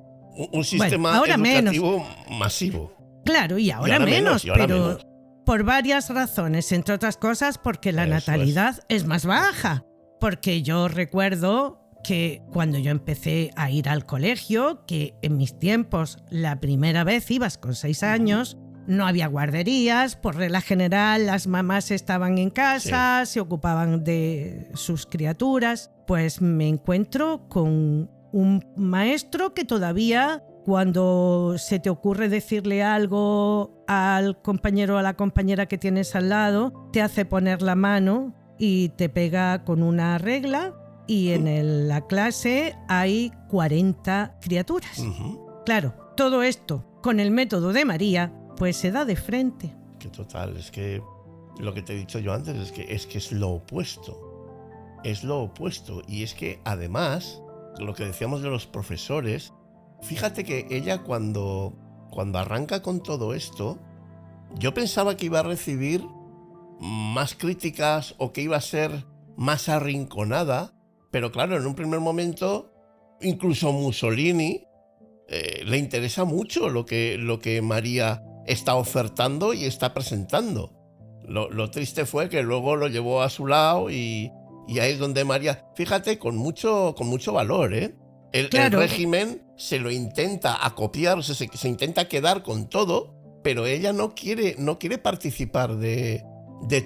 un sistema educativo masivo. Claro, y ahora menos, pero por varias razones, entre otras cosas porque la natalidad es más baja. Porque yo recuerdo que cuando yo empecé a ir al colegio, que en mis tiempos la primera vez ibas con 6 años, no había guarderías, por regla general las mamás estaban en casa, se ocupaban de sus criaturas. Pues me encuentro con un maestro que todavía, cuando se te ocurre decirle algo al compañero o a la compañera que tienes al lado, te hace poner la mano y te pega con una regla, y en la clase hay 40 criaturas. Claro, todo esto con el método de María pues se da de frente. Que total, es que lo que te he dicho yo antes es que es lo opuesto. Es lo opuesto. Y es que además, lo que decíamos de los profesores, fíjate que ella cuando arranca con todo esto, yo pensaba que iba a recibir más críticas o que iba a ser más arrinconada, pero claro, en un primer momento, incluso Mussolini le interesa mucho lo que María está ofertando y está presentando. Lo triste fue que luego lo llevó a su lado y ahí es donde María, fíjate, con mucho valor, ¿eh? El régimen se lo intenta acopiar, o sea, se intenta quedar con todo, pero ella no quiere participar de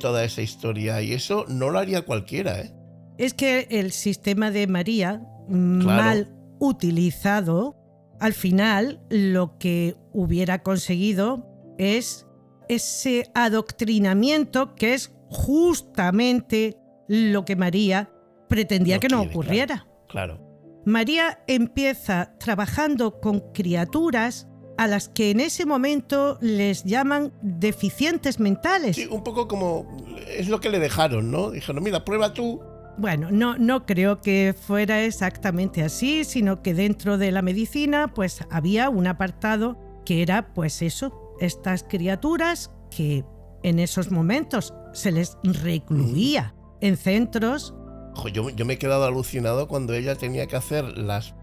toda esa historia, y eso no lo haría cualquiera, ¿eh? Es que el sistema de María, mal utilizado, al final lo que hubiera conseguido es ese adoctrinamiento que es justamente lo que María pretendía que no ocurriera. Claro. María empieza trabajando con criaturas a las que en ese momento les llaman deficientes mentales. Sí, un poco como es lo que le dejaron, ¿no? Dijeron, mira, prueba tú. Bueno, no creo que fuera exactamente así, sino que dentro de la medicina pues había un apartado que era pues eso, estas criaturas que en esos momentos se les recluía en centros. Yo me he quedado alucinado cuando ella tenía que hacer las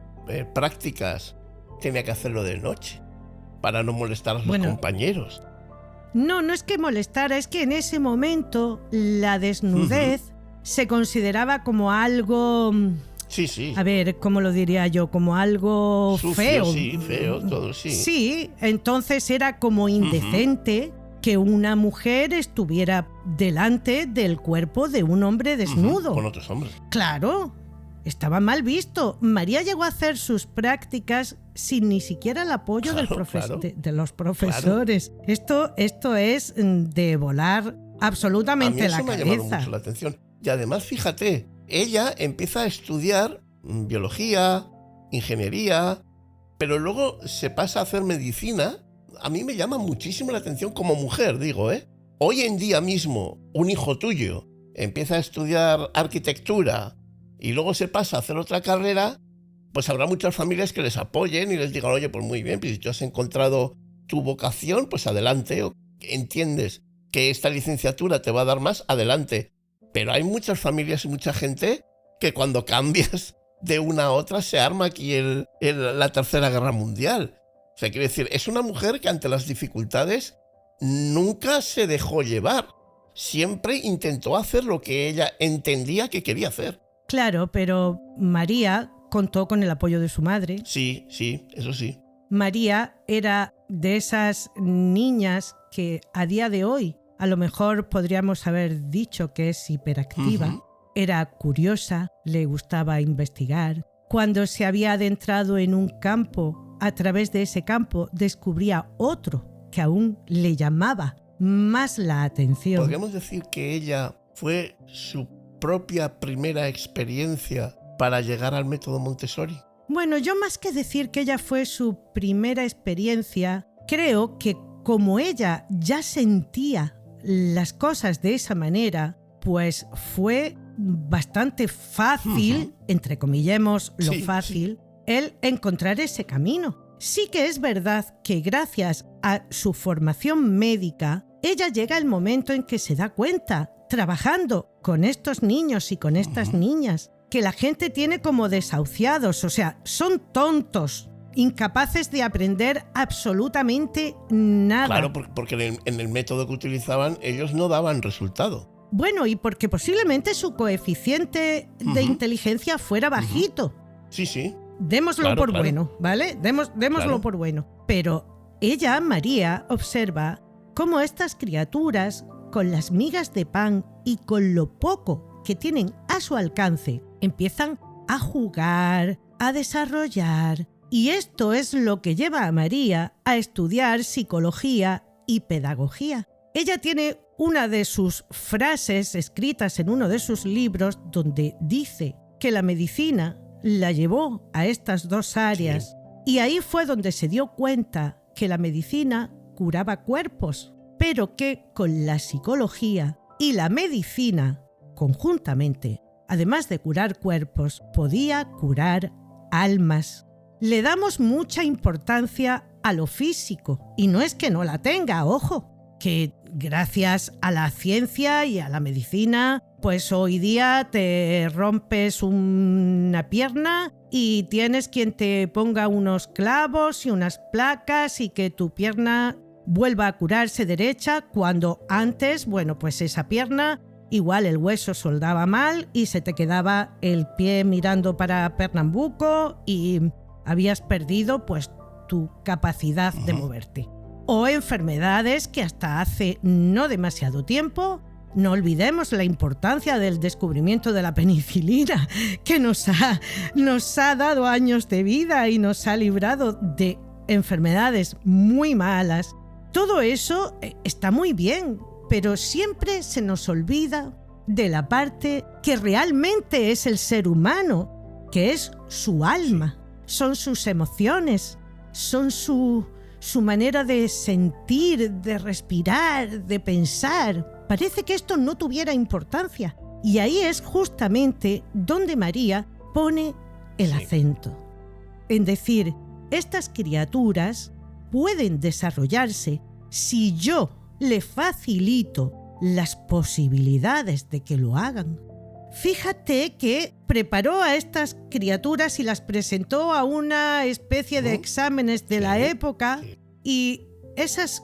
prácticas, tenía que hacerlo de noche para no molestar a sus compañeros. No es que molestara, es que en ese momento la desnudez se consideraba como algo... Sí. A ver, ¿cómo lo diría yo? Como algo sucio, feo. Sí, feo, todo, sí. Sí, entonces era como indecente que una mujer estuviera delante del cuerpo de un hombre desnudo. Con otros hombres. Claro, estaba mal visto. María llegó a hacer sus prácticas sin ni siquiera el apoyo de los profesores. Claro. Esto es de volar absolutamente la cabeza. A mí eso me ha llamado mucho la atención. Y además, fíjate, ella empieza a estudiar biología, ingeniería, pero luego se pasa a hacer medicina. A mí me llama muchísimo la atención como mujer, digo, ¿eh? Hoy en día mismo, un hijo tuyo empieza a estudiar arquitectura y luego se pasa a hacer otra carrera, pues habrá muchas familias que les apoyen y les digan, oye, pues muy bien, pues si tú has encontrado tu vocación, pues adelante, o entiendes que esta licenciatura te va a dar más, adelante. Pero hay muchas familias y mucha gente que cuando cambias de una a otra se arma aquí la Tercera Guerra Mundial. O sea, quiero decir, es una mujer que ante las dificultades nunca se dejó llevar. Siempre intentó hacer lo que ella entendía que quería hacer. Claro, pero María contó con el apoyo de su madre. Sí, eso sí. María era de esas niñas que a día de hoy a lo mejor podríamos haber dicho que es hiperactiva. Era curiosa, le gustaba investigar. Cuando se había adentrado en un campo, a través de ese campo descubría otro que aún le llamaba más la atención. ¿Podríamos decir que ella fue su propia primera experiencia para llegar al método Montessori? Bueno, yo más que decir que ella fue su primera experiencia, creo que como ella ya sentía las cosas de esa manera, pues fue bastante fácil, entrecomillemos lo fácil, el encontrar ese camino. Sí que es verdad que gracias a su formación médica, ella llega el momento en que se da cuenta, trabajando con estos niños y con estas niñas, que la gente tiene como desahuciados, o sea, son tontos, incapaces de aprender absolutamente nada. Claro, porque en el método que utilizaban ellos no daban resultado. Bueno, y porque posiblemente su coeficiente de inteligencia fuera bajito. Sí. Démoslo por bueno, ¿vale? Démoslo por bueno. Pero ella, María, observa cómo estas criaturas, con las migas de pan y con lo poco que tienen a su alcance, empiezan a jugar, a desarrollar. Y esto es lo que lleva a María a estudiar psicología y pedagogía. Ella tiene una de sus frases escritas en uno de sus libros donde dice que la medicina la llevó a estas dos áreas y ahí fue donde se dio cuenta que la medicina curaba cuerpos, pero que con la psicología y la medicina conjuntamente, además de curar cuerpos, podía curar almas. Le damos mucha importancia a lo físico y no es que no la tenga, ojo, que gracias a la ciencia y a la medicina, pues hoy día te rompes una pierna y tienes quien te ponga unos clavos y unas placas y que tu pierna vuelva a curarse derecha cuando antes, pues esa pierna, igual el hueso soldaba mal y se te quedaba el pie mirando para Pernambuco y habías perdido pues tu capacidad de moverte. O enfermedades que hasta hace no demasiado tiempo, no olvidemos la importancia del descubrimiento de la penicilina, que nos ha dado años de vida y nos ha librado de enfermedades muy malas. Todo eso está muy bien, pero siempre se nos olvida de la parte que realmente es el ser humano, que es su alma, son sus emociones, son su manera de sentir, de respirar, de pensar. Parece que esto no tuviera importancia. Y ahí es justamente donde María pone el acento. En decir, estas criaturas pueden desarrollarse si yo le facilito las posibilidades de que lo hagan. Fíjate que preparó a estas criaturas y las presentó a una especie de exámenes de la época, y esas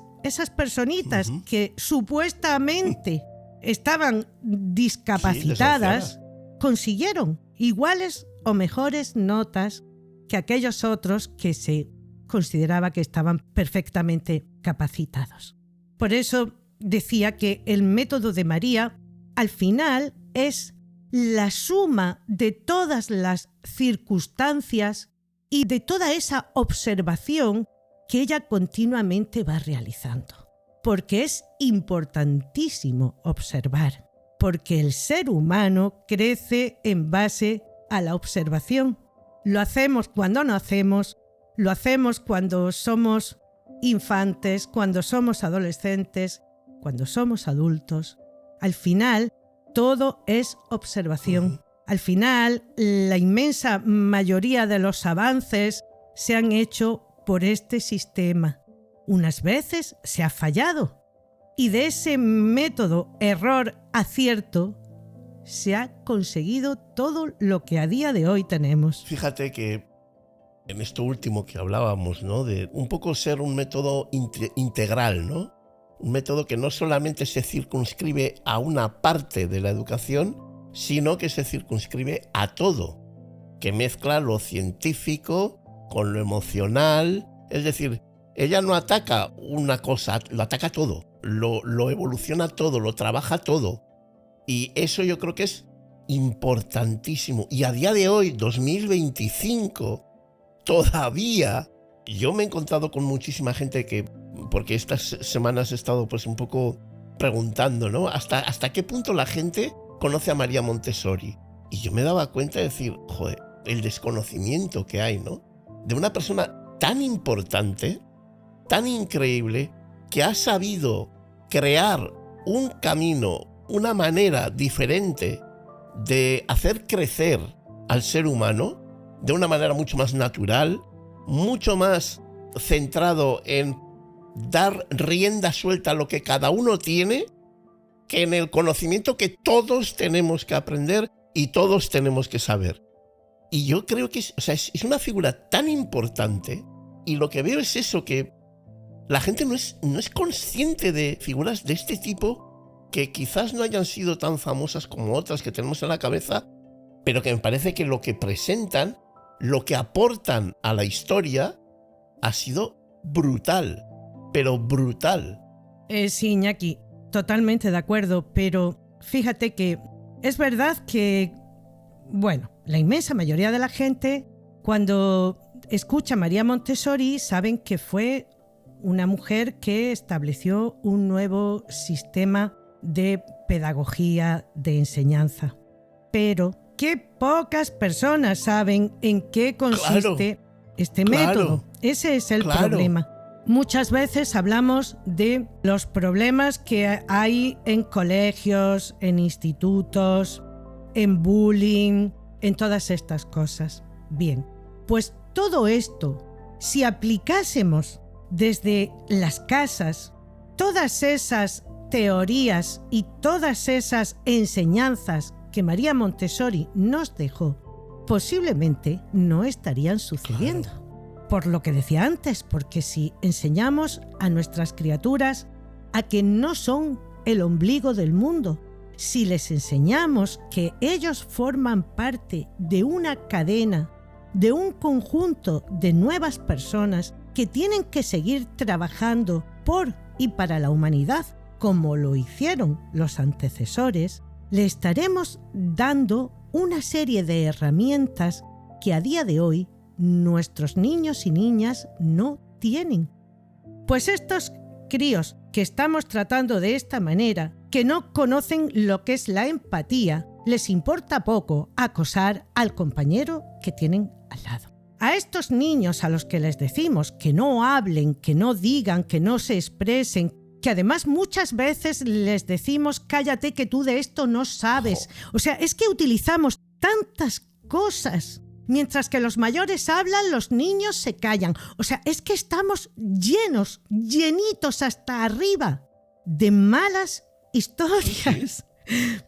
personitas que supuestamente estaban discapacitadas consiguieron iguales o mejores notas que aquellos otros que se consideraba que estaban perfectamente capacitados. Por eso decía que el método de María al final es la suma de todas las circunstancias y de toda esa observación que ella continuamente va realizando. Porque es importantísimo observar, porque el ser humano crece en base a la observación. Lo hacemos cuando nacemos, lo hacemos cuando somos infantes, cuando somos adolescentes, cuando somos adultos. Al final, todo es observación. Al final, la inmensa mayoría de los avances se han hecho por este sistema. Unas veces se ha fallado, y de ese método error-acierto se ha conseguido todo lo que a día de hoy tenemos. Fíjate que en esto último que hablábamos, ¿no? De un poco ser un método integral, ¿no? Un método que no solamente se circunscribe a una parte de la educación, sino que se circunscribe a todo, que mezcla lo científico con lo emocional. Es decir, ella no ataca una cosa, lo ataca todo, lo evoluciona todo, lo trabaja todo. Y eso yo creo que es importantísimo. Y a día de hoy, 2025, todavía yo me he encontrado con muchísima gente que, porque estas semanas he estado pues un poco preguntando, ¿no? ¿Hasta qué punto la gente conoce a María Montessori? Y yo me daba cuenta de decir, joder, el desconocimiento que hay, ¿no? De una persona tan importante, tan increíble, que ha sabido crear un camino, una manera diferente de hacer crecer al ser humano, de una manera mucho más natural, mucho más centrado en dar rienda suelta a lo que cada uno tiene, que en el conocimiento que todos tenemos que aprender y todos tenemos que saber. Y yo creo que es una figura tan importante, y lo que veo es eso, que la gente no es consciente de figuras de este tipo, que quizás no hayan sido tan famosas como otras que tenemos en la cabeza, pero que me parece que lo que presentan, lo que aportan a la historia, ha sido brutal, pero brutal. Sí, Iñaki, totalmente de acuerdo, pero fíjate que es verdad que, la inmensa mayoría de la gente, cuando escucha a María Montessori, saben que fue una mujer que estableció un nuevo sistema de pedagogía, de enseñanza. Pero qué pocas personas saben en qué consiste este método. Ese es el problema. Muchas veces hablamos de los problemas que hay en colegios, en institutos, en bullying, en todas estas cosas. Bien, pues todo esto, si aplicásemos desde las casas todas esas teorías y todas esas enseñanzas que María Montessori nos dejó, posiblemente no estarían sucediendo. Por lo que decía antes, porque si enseñamos a nuestras criaturas a que no son el ombligo del mundo, si les enseñamos que ellos forman parte de una cadena, de un conjunto de nuevas personas que tienen que seguir trabajando por y para la humanidad, como lo hicieron los antecesores, le estaremos dando una serie de herramientas que a día de hoy nuestros niños y niñas no tienen. Pues estos críos que estamos tratando de esta manera, que no conocen lo que es la empatía, les importa poco acosar al compañero que tienen al lado. A estos niños a los que les decimos que no hablen, que no digan, que no se expresen, que además muchas veces les decimos cállate que tú de esto no sabes. O sea, es que utilizamos tantas cosas. Mientras que los mayores hablan, los niños se callan. O sea, es que estamos llenitos hasta arriba de malas historias.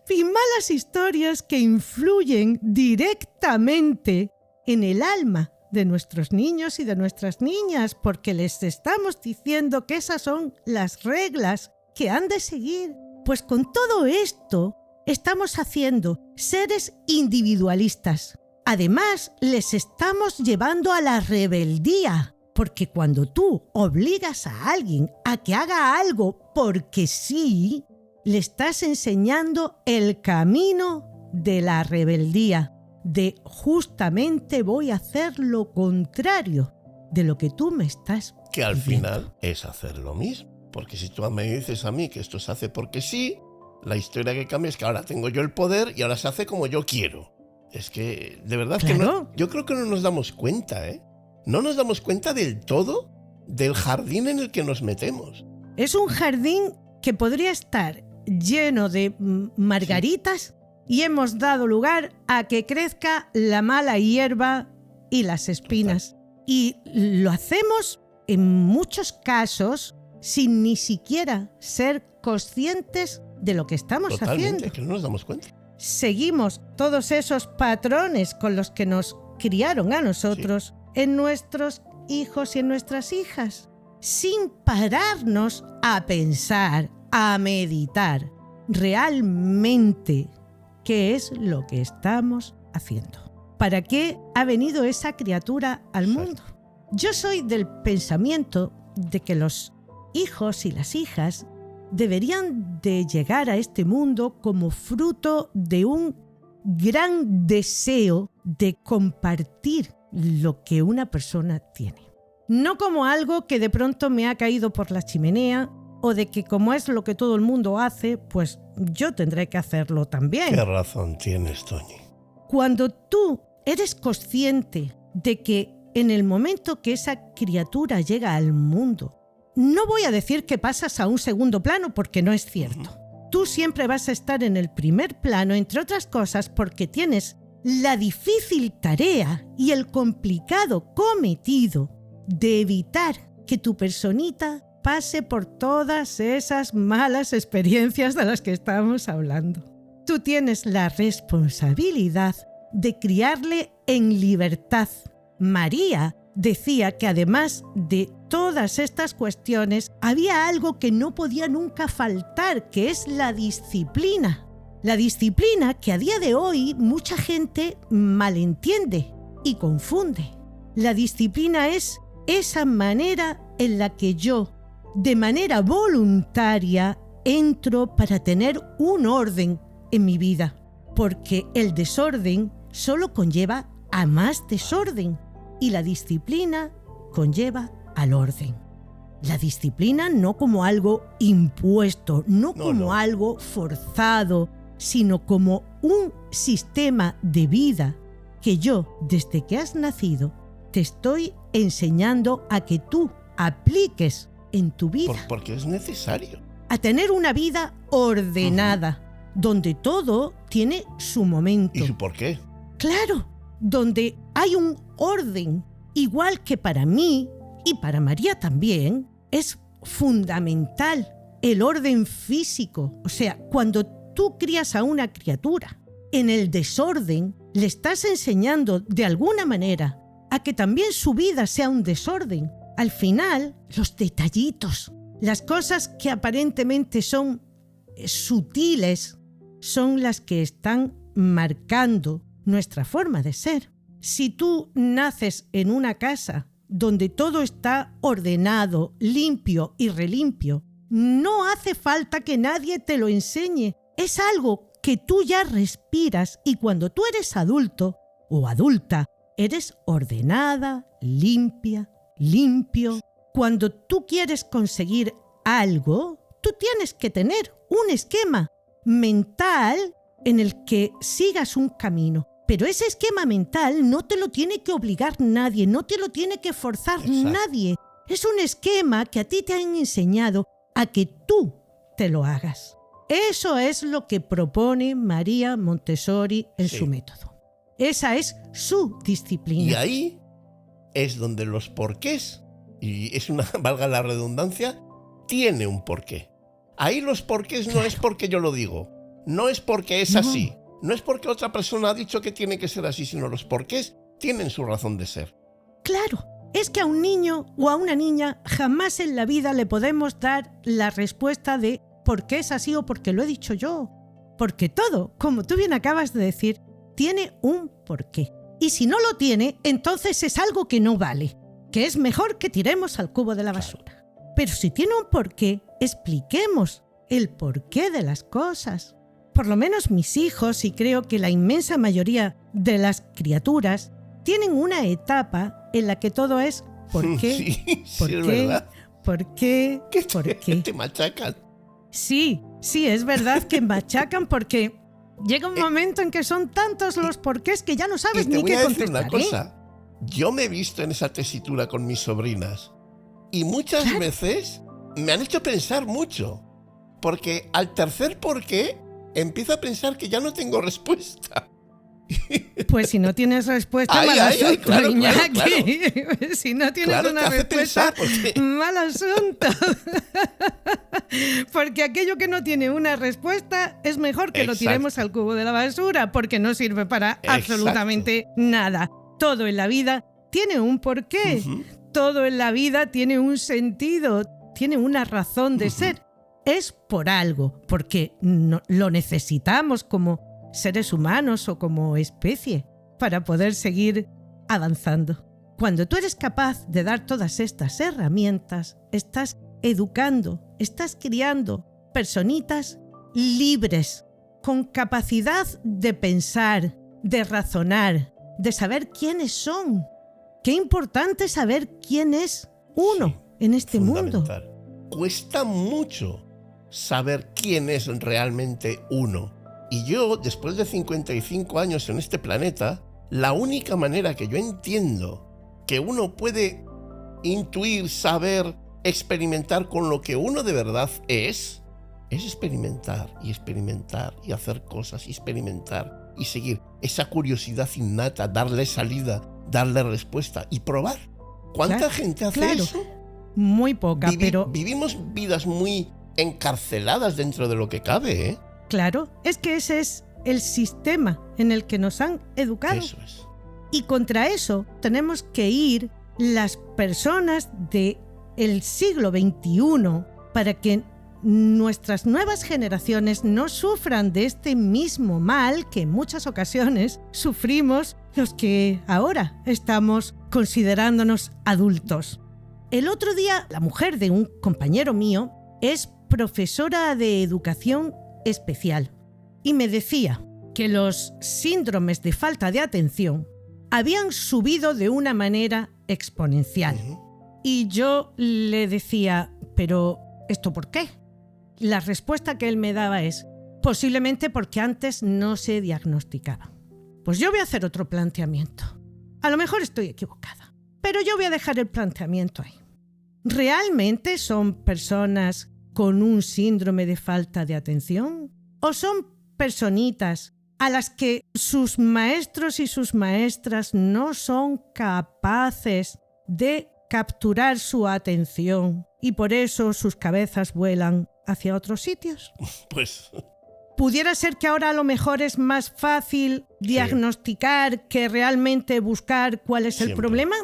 Y malas historias que influyen directamente en el alma de nuestros niños y de nuestras niñas, porque les estamos diciendo que esas son las reglas que han de seguir. Pues con todo esto estamos haciendo seres individualistas. Además, les estamos llevando a la rebeldía, porque cuando tú obligas a alguien a que haga algo porque sí, le estás enseñando el camino de la rebeldía, de justamente voy a hacer lo contrario de lo que tú me estás pidiendo. Que al final es hacer lo mismo, porque si tú me dices a mí que esto se hace porque sí, la historia que cambia es que ahora tengo yo el poder y ahora se hace como yo quiero. Es que, de verdad, claro. Que no, yo creo que no nos damos cuenta, ¿eh? No nos damos cuenta del todo del jardín en el que nos metemos. Es un jardín que podría estar lleno de margaritas, y hemos dado lugar a que crezca la mala hierba y las espinas. Total. Y lo hacemos en muchos casos sin ni siquiera ser conscientes de lo que estamos haciendo. Que no nos damos cuenta. Seguimos todos esos patrones con los que nos criaron a nosotros en nuestros hijos y en nuestras hijas, sin pararnos a pensar, a meditar realmente qué es lo que estamos haciendo. ¿Para qué ha venido esa criatura al mundo? Yo soy del pensamiento de que los hijos y las hijas deberían de llegar a este mundo como fruto de un gran deseo de compartir lo que una persona tiene. No como algo que de pronto me ha caído por la chimenea o de que como es lo que todo el mundo hace, pues yo tendré que hacerlo también. Qué razón tienes, Toñi. Cuando tú eres consciente de que en el momento que esa criatura llega al mundo, no voy a decir que pasas a un segundo plano porque no es cierto. Tú siempre vas a estar en el primer plano, entre otras cosas, porque tienes la difícil tarea y el complicado cometido de evitar que tu personita pase por todas esas malas experiencias de las que estamos hablando. Tú tienes la responsabilidad de criarle en libertad. María decía que además de todas estas cuestiones, había algo que no podía nunca faltar, que es la disciplina. La disciplina que a día de hoy mucha gente malentiende y confunde. La disciplina es esa manera en la que yo, de manera voluntaria, entro para tener un orden en mi vida, porque el desorden solo conlleva a más desorden y la disciplina conlleva al orden. La disciplina no como algo impuesto, no como algo forzado, sino como un sistema de vida que yo, desde que has nacido, te estoy enseñando a que tú apliques en tu vida. Porque es necesario. A tener una vida ordenada, donde todo tiene su momento. ¿Y su por qué? Claro, donde hay un orden, igual que para mí y para María también, es fundamental el orden físico. O sea, cuando tú crías a una criatura en el desorden, le estás enseñando de alguna manera a que también su vida sea un desorden. Al final, los detallitos, las cosas que aparentemente son sutiles, son las que están marcando nuestra forma de ser. Si tú naces en una casa donde todo está ordenado, limpio y relimpio, no hace falta que nadie te lo enseñe. Es algo que tú ya respiras y cuando tú eres adulto o adulta, eres ordenada, limpia, limpio. Cuando tú quieres conseguir algo, tú tienes que tener un esquema mental en el que sigas un camino. Pero ese esquema mental no te lo tiene que obligar nadie, no te lo tiene que forzar nadie. Es un esquema que a ti te han enseñado a que tú te lo hagas. Eso es lo que propone María Montessori en su método. Esa es su disciplina. Y ahí es donde los porqués, y es una, valga la redundancia, tiene un porqué. Ahí los porqués no es porque yo lo digo, no es porque es así, no es porque otra persona ha dicho que tiene que ser así, sino los porqués tienen su razón de ser. Claro, es que a un niño o a una niña jamás en la vida le podemos dar la respuesta de por qué es así o porque lo he dicho yo. Porque todo, como tú bien acabas de decir, tiene un porqué. Y si no lo tiene, entonces es algo que no vale, que es mejor que tiremos al cubo de la basura. Pero si tiene un porqué, expliquemos el porqué de las cosas. Por lo menos mis hijos, y creo que la inmensa mayoría de las criaturas, tienen una etapa en la que todo es ¿por qué? ¿Por qué? ¿Verdad? ¿Por qué? ¿Por qué? Te machacan. Sí, es verdad que machacan porque llega un momento en que son tantos los porqués que ya no sabes ni qué contestar. Te voy a decir una cosa. Yo me he visto en esa tesitura con mis sobrinas y muchas veces me han hecho pensar mucho, porque al tercer por qué empiezo a pensar que ya no tengo respuesta. Pues si no tienes respuesta, mal asunto, claro. Si no tienes una respuesta, mal asunto. Porque aquello que no tiene una respuesta es mejor que lo tiremos al cubo de la basura, porque no sirve para absolutamente nada. Todo en la vida tiene un porqué. Todo en la vida tiene un sentido, tiene una razón de ser. Es por algo, porque lo necesitamos como seres humanos o como especie para poder seguir avanzando. Cuando tú eres capaz de dar todas estas herramientas, estás educando, estás criando personitas libres, con capacidad de pensar, de razonar, de saber quiénes son. Qué importante es saber quién es uno en este mundo. Cuesta mucho saber quién es realmente uno. Y yo, después de 55 años en este planeta, la única manera que yo entiendo que uno puede intuir, saber, experimentar con lo que uno de verdad es experimentar y hacer cosas y experimentar y seguir esa curiosidad innata, darle salida, darle respuesta y probar. ¿Cuánta gente hace eso? Muy poca, pero... Vivimos vidas muy encarceladas dentro de lo que cabe, ¿eh? Claro, es que ese es el sistema en el que nos han educado. Eso es. Y contra eso tenemos que ir las personas del siglo XXI para que nuestras nuevas generaciones no sufran de este mismo mal que en muchas ocasiones sufrimos los que ahora estamos considerándonos adultos. El otro día, la mujer de un compañero mío es profesora de educación especial y me decía que los síndromes de falta de atención habían subido de una manera exponencial. Y yo le decía, ¿pero esto por qué? La respuesta que él me daba es, posiblemente porque antes no se diagnosticaba. Pues yo voy a hacer otro planteamiento. A lo mejor estoy equivocada, pero yo voy a dejar el planteamiento ahí. ¿Realmente son personas con un síndrome de falta de atención? ¿O son personitas a las que sus maestros y sus maestras no son capaces de capturar su atención y por eso sus cabezas vuelan hacia otros sitios? Pues ¿Pudiera ser que ahora a lo mejor es más fácil diagnosticar que realmente buscar cuál es el problema?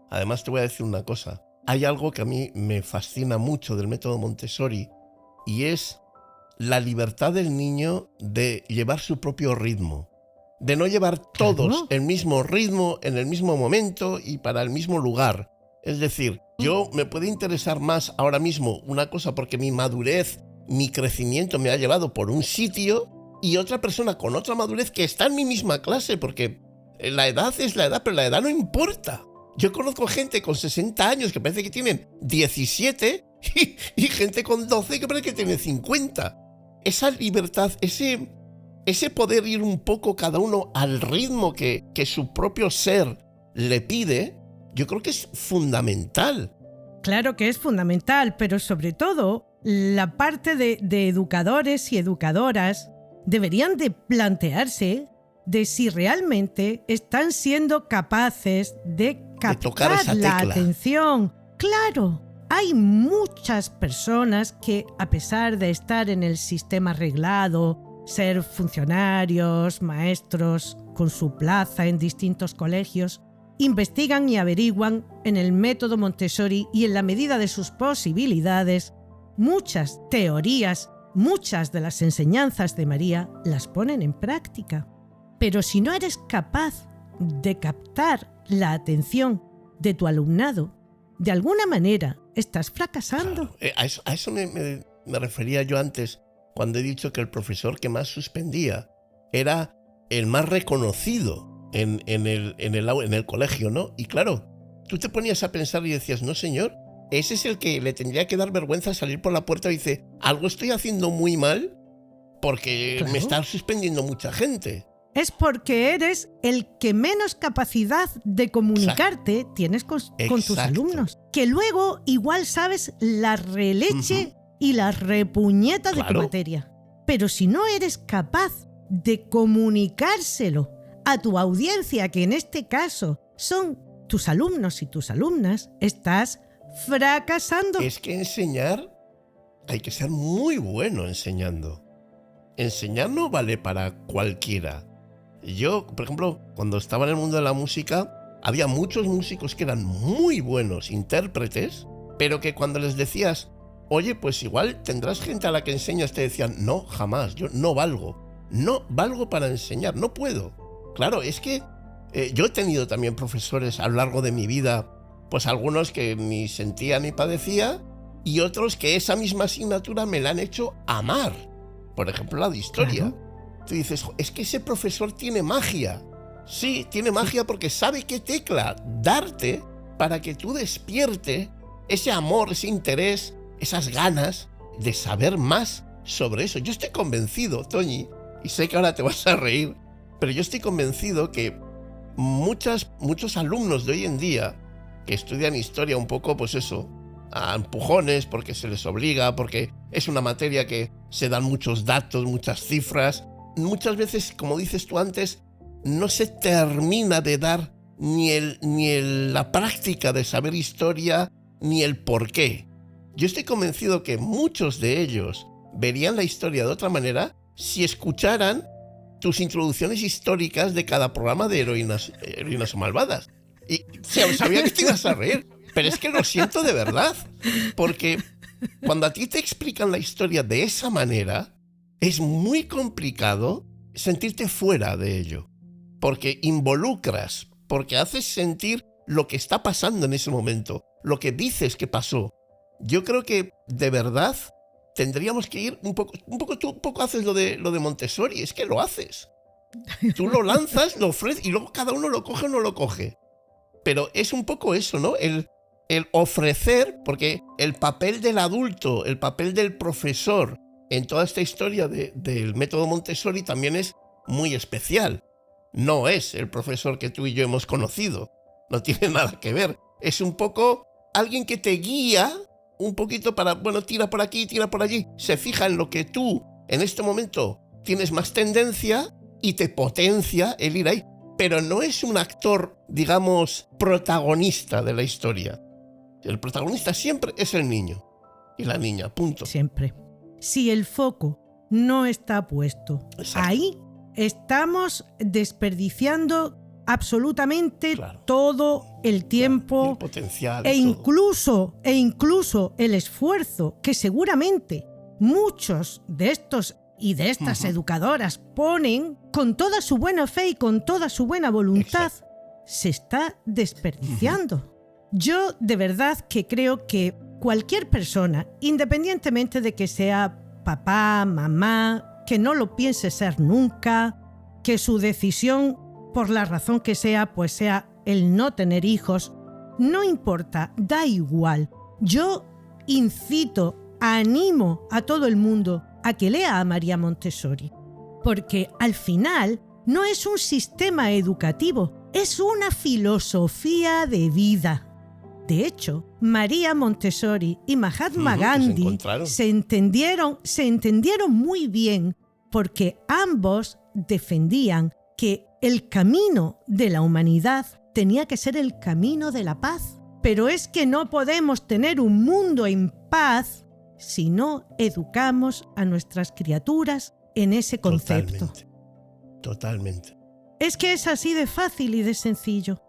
Además, te voy a decir una cosa. Hay algo que a mí me fascina mucho del método Montessori y es la libertad del niño de llevar su propio ritmo. De no llevar todos el mismo ritmo en el mismo momento y para el mismo lugar. Es decir, yo me puede interesar más ahora mismo una cosa porque mi madurez, mi crecimiento me ha llevado por un sitio y otra persona con otra madurez que está en mi misma clase, porque la edad es la edad, pero la edad no importa. Yo conozco gente con 60 años que parece que tienen 17 y gente con 12 que parece que tiene 50. Esa libertad, ese poder ir un poco cada uno al ritmo que su propio ser le pide, yo creo que es fundamental. Claro que es fundamental, pero sobre todo la parte de educadores y educadoras deberían de plantearse de si realmente están siendo capaces de captar la atención. Claro, hay muchas personas que, a pesar de estar en el sistema reglado, ser funcionarios, maestros, con su plaza en distintos colegios, investigan y averiguan en el método Montessori y en la medida de sus posibilidades, muchas teorías, muchas de las enseñanzas de María las ponen en práctica. Pero si no eres capaz de captar la atención de tu alumnado, de alguna manera estás fracasando. Claro, a eso me refería yo antes, cuando he dicho que el profesor que más suspendía era el más reconocido en el colegio, ¿no? Y claro, tú te ponías a pensar y decías, no señor, ese es el que le tendría que dar vergüenza salir por la puerta y dice, algo estoy haciendo muy mal porque me está suspendiendo mucha gente. Es porque eres el que menos capacidad de comunicarte tienes con tus alumnos. Que luego igual sabes la releche y la repuñeta de tu materia. Pero si no eres capaz de comunicárselo a tu audiencia, que en este caso son tus alumnos y tus alumnas, estás fracasando. Es que enseñar, hay que ser muy bueno enseñando. Enseñar no vale para cualquiera. Yo, por ejemplo, cuando estaba en el mundo de la música, había muchos músicos que eran muy buenos intérpretes, pero que cuando les decías, oye, pues igual tendrás gente a la que enseñas, te decían, no, jamás, yo no valgo para enseñar, no puedo. Claro, es que yo he tenido también profesores a lo largo de mi vida, pues algunos que ni sentía ni padecía, y otros que esa misma asignatura me la han hecho amar. Por ejemplo, la de historia. Claro. Tú dices, es que ese profesor tiene magia. Sí, tiene magia porque sabe qué tecla darte para que tú despierte ese amor, ese interés, esas ganas de saber más sobre eso. Yo estoy convencido, Toñi, y sé que ahora te vas a reír, pero yo estoy convencido que muchos alumnos de hoy en día que estudian historia un poco, pues eso, a empujones, porque se les obliga, porque es una materia que se dan muchos datos, muchas cifras. Muchas veces, como dices tú antes, no se termina de dar ni la práctica de saber historia, ni el porqué. Yo estoy convencido que muchos de ellos verían la historia de otra manera si escucharan tus introducciones históricas de cada programa de Heroínas o Malvadas. Y sabía que te ibas a reír, pero es que lo siento de verdad, porque cuando a ti te explican la historia de esa manera, es muy complicado sentirte fuera de ello, porque involucras, porque haces sentir lo que está pasando en ese momento, lo que dices que pasó. Yo creo que de verdad tendríamos que ir un poco haces lo de Montessori, es que lo haces. Tú lo lanzas, lo ofreces y luego cada uno lo coge o no lo coge. Pero es un poco eso, ¿no? El ofrecer, porque el papel del adulto, el papel del profesor en toda esta historia del método Montessori también es muy especial. No es el profesor que tú y yo hemos conocido. No tiene nada que ver. Es un poco alguien que te guía un poquito para, bueno, tira por aquí, tira por allí. Se fija en lo que tú en este momento tienes más tendencia y te potencia el ir ahí. Pero no es un actor, digamos, protagonista de la historia. El protagonista siempre es el niño y la niña, punto. Siempre. Si el foco no está puesto. Exacto. Ahí estamos desperdiciando absolutamente todo el tiempo, el potencial e incluso el esfuerzo que seguramente muchos de estos y de estas educadoras ponen con toda su buena fe y con toda su buena voluntad. Exacto. Se está desperdiciando. Yo de verdad que creo que cualquier persona, independientemente de que sea papá, mamá, que no lo piense ser nunca, que su decisión, por la razón que sea, pues sea el no tener hijos, no importa, da igual. Yo incito, animo a todo el mundo a que lea a María Montessori, porque al final no es un sistema educativo, es una filosofía de vida. De hecho, María Montessori y Mahatma Gandhi se entendieron muy bien, porque ambos defendían que el camino de la humanidad tenía que ser el camino de la paz. Pero es que no podemos tener un mundo en paz si no educamos a nuestras criaturas en ese concepto. Totalmente. Es que es así de fácil y de sencillo.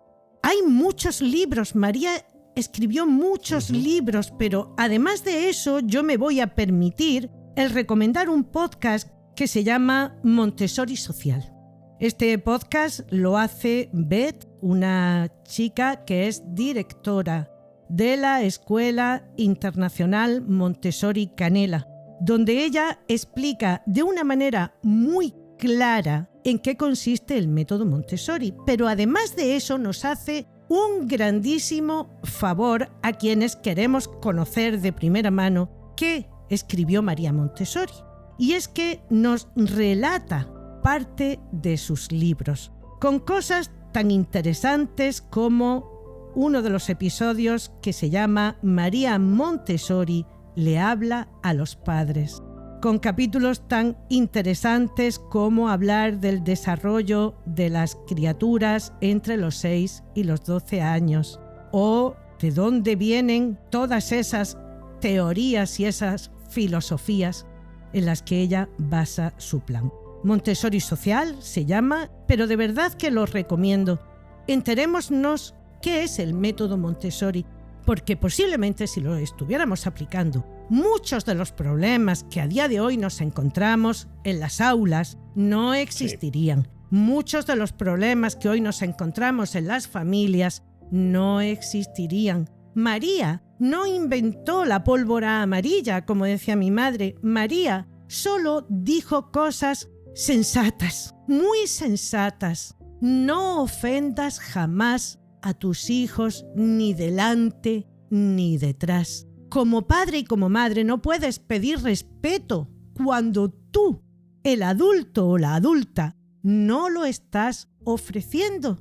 Hay muchos libros, María escribió muchos libros, pero además de eso yo me voy a permitir el recomendar un podcast que se llama Montessori Social. Este podcast lo hace Beth, una chica que es directora de la Escuela Internacional Montessori Canela, donde ella explica de una manera muy clara en qué consiste el método Montessori, pero además de eso nos hace un grandísimo favor a quienes queremos conocer de primera mano qué escribió María Montessori. Y es que nos relata parte de sus libros, con cosas tan interesantes como uno de los episodios que se llama María Montessori le habla a los padres, con capítulos tan interesantes como hablar del desarrollo de las criaturas entre los 6 y los 12 años, o de dónde vienen todas esas teorías y esas filosofías en las que ella basa su plan. Montessori Social se llama, pero de verdad que lo recomiendo. Enterémonos qué es el método Montessori, porque posiblemente si lo estuviéramos aplicando, muchos de los problemas que a día de hoy nos encontramos en las aulas no existirían. Muchos de los problemas que hoy nos encontramos en las familias no existirían. María no inventó la pólvora amarilla, como decía mi madre. María solo dijo cosas sensatas, muy sensatas. No ofendas jamás a tus hijos ni delante ni detrás. Como padre y como madre no puedes pedir respeto cuando tú, el adulto o la adulta, no lo estás ofreciendo.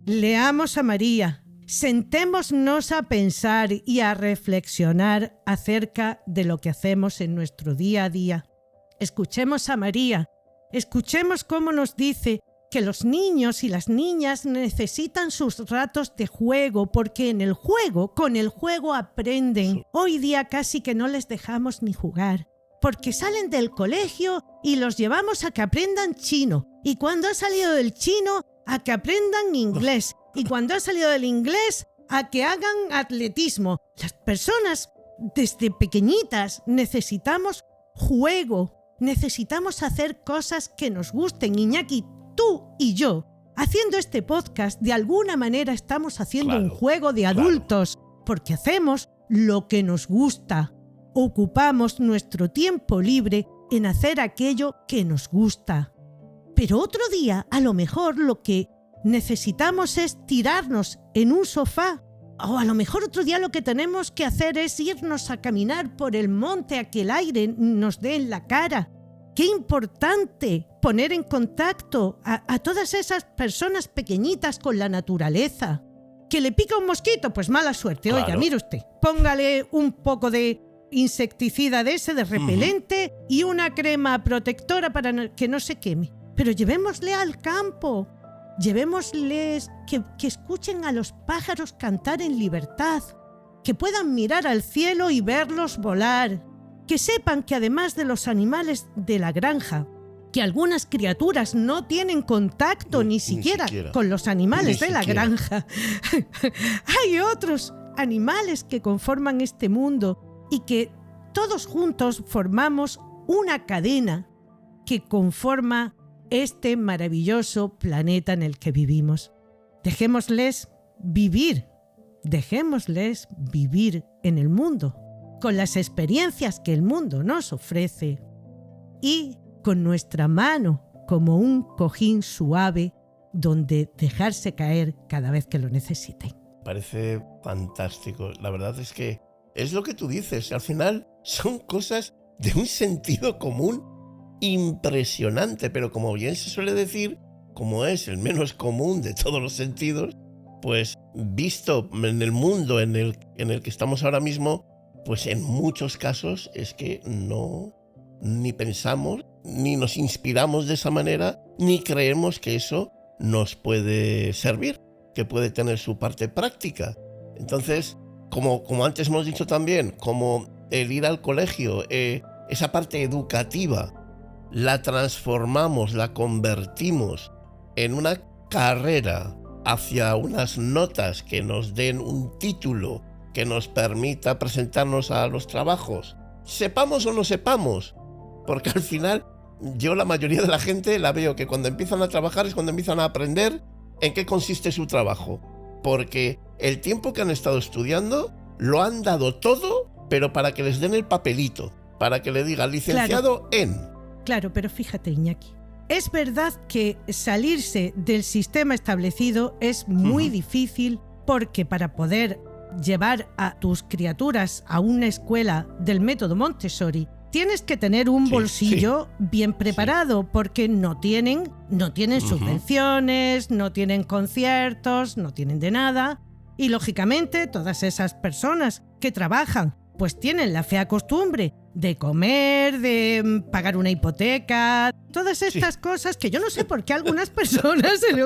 Leamos a María, sentémonos a pensar y a reflexionar acerca de lo que hacemos en nuestro día a día. Escuchemos a María, escuchemos cómo nos dice que los niños y las niñas necesitan sus ratos de juego, porque con el juego aprenden. Hoy día casi que no les dejamos ni jugar, porque salen del colegio y los llevamos a que aprendan chino, y cuando ha salido del chino, a que aprendan inglés, y cuando ha salido del inglés, a que hagan atletismo. Las personas desde pequeñitas necesitamos juego, necesitamos hacer cosas que nos gusten. Iñaki, tú y yo, haciendo este podcast, de alguna manera estamos haciendo un juego de adultos, porque hacemos lo que nos gusta. Ocupamos nuestro tiempo libre en hacer aquello que nos gusta. Pero otro día, a lo mejor, lo que necesitamos es tirarnos en un sofá. O a lo mejor otro día lo que tenemos que hacer es irnos a caminar por el monte a que el aire nos dé en la cara. ¡Qué importante poner en contacto a todas esas personas pequeñitas con la naturaleza! ¿Que le pica un mosquito? Pues mala suerte. Claro. Oiga, mire usted, póngale un poco de insecticida de ese, de repelente, y una crema protectora para que no se queme. Pero llevémosle al campo, llevémosles que escuchen a los pájaros cantar en libertad, que puedan mirar al cielo y verlos volar, Que sepan que además de los animales de la granja, que algunas criaturas no tienen contacto ni siquiera con los animales de la granja, hay otros animales que conforman este mundo y que todos juntos formamos una cadena que conforma este maravilloso planeta en el que vivimos. Dejémosles vivir en el mundo, con las experiencias que el mundo nos ofrece y con nuestra mano como un cojín suave donde dejarse caer cada vez que lo necesiten. Parece fantástico. La verdad es que es lo que tú dices. Al final son cosas de un sentido común impresionante, pero como bien se suele decir, como es el menos común de todos los sentidos, pues visto en el mundo en el que estamos ahora mismo, pues en muchos casos es que no ni pensamos, ni nos inspiramos de esa manera, ni creemos que eso nos puede servir, que puede tener su parte práctica. Entonces, como antes hemos dicho también, como el ir al colegio, esa parte educativa, la transformamos, la convertimos en una carrera hacia unas notas que nos den un título que nos permita presentarnos a los trabajos, sepamos o no sepamos, porque al final yo la mayoría de la gente la veo que cuando empiezan a trabajar es cuando empiezan a aprender en qué consiste su trabajo, porque el tiempo que han estado estudiando lo han dado todo, pero para que les den el papelito, para que le digan licenciado en. Claro, pero fíjate, Iñaki, es verdad que salirse del sistema establecido es muy difícil, porque para poder llevar a tus criaturas a una escuela del método Montessori tienes que tener un bolsillo bien preparado, porque no tienen subvenciones, no tienen conciertos, no tienen de nada. Y lógicamente todas esas personas que trabajan pues tienen la fea costumbre de comer, de pagar una hipoteca, todas estas cosas que yo no sé por qué a algunas personas se les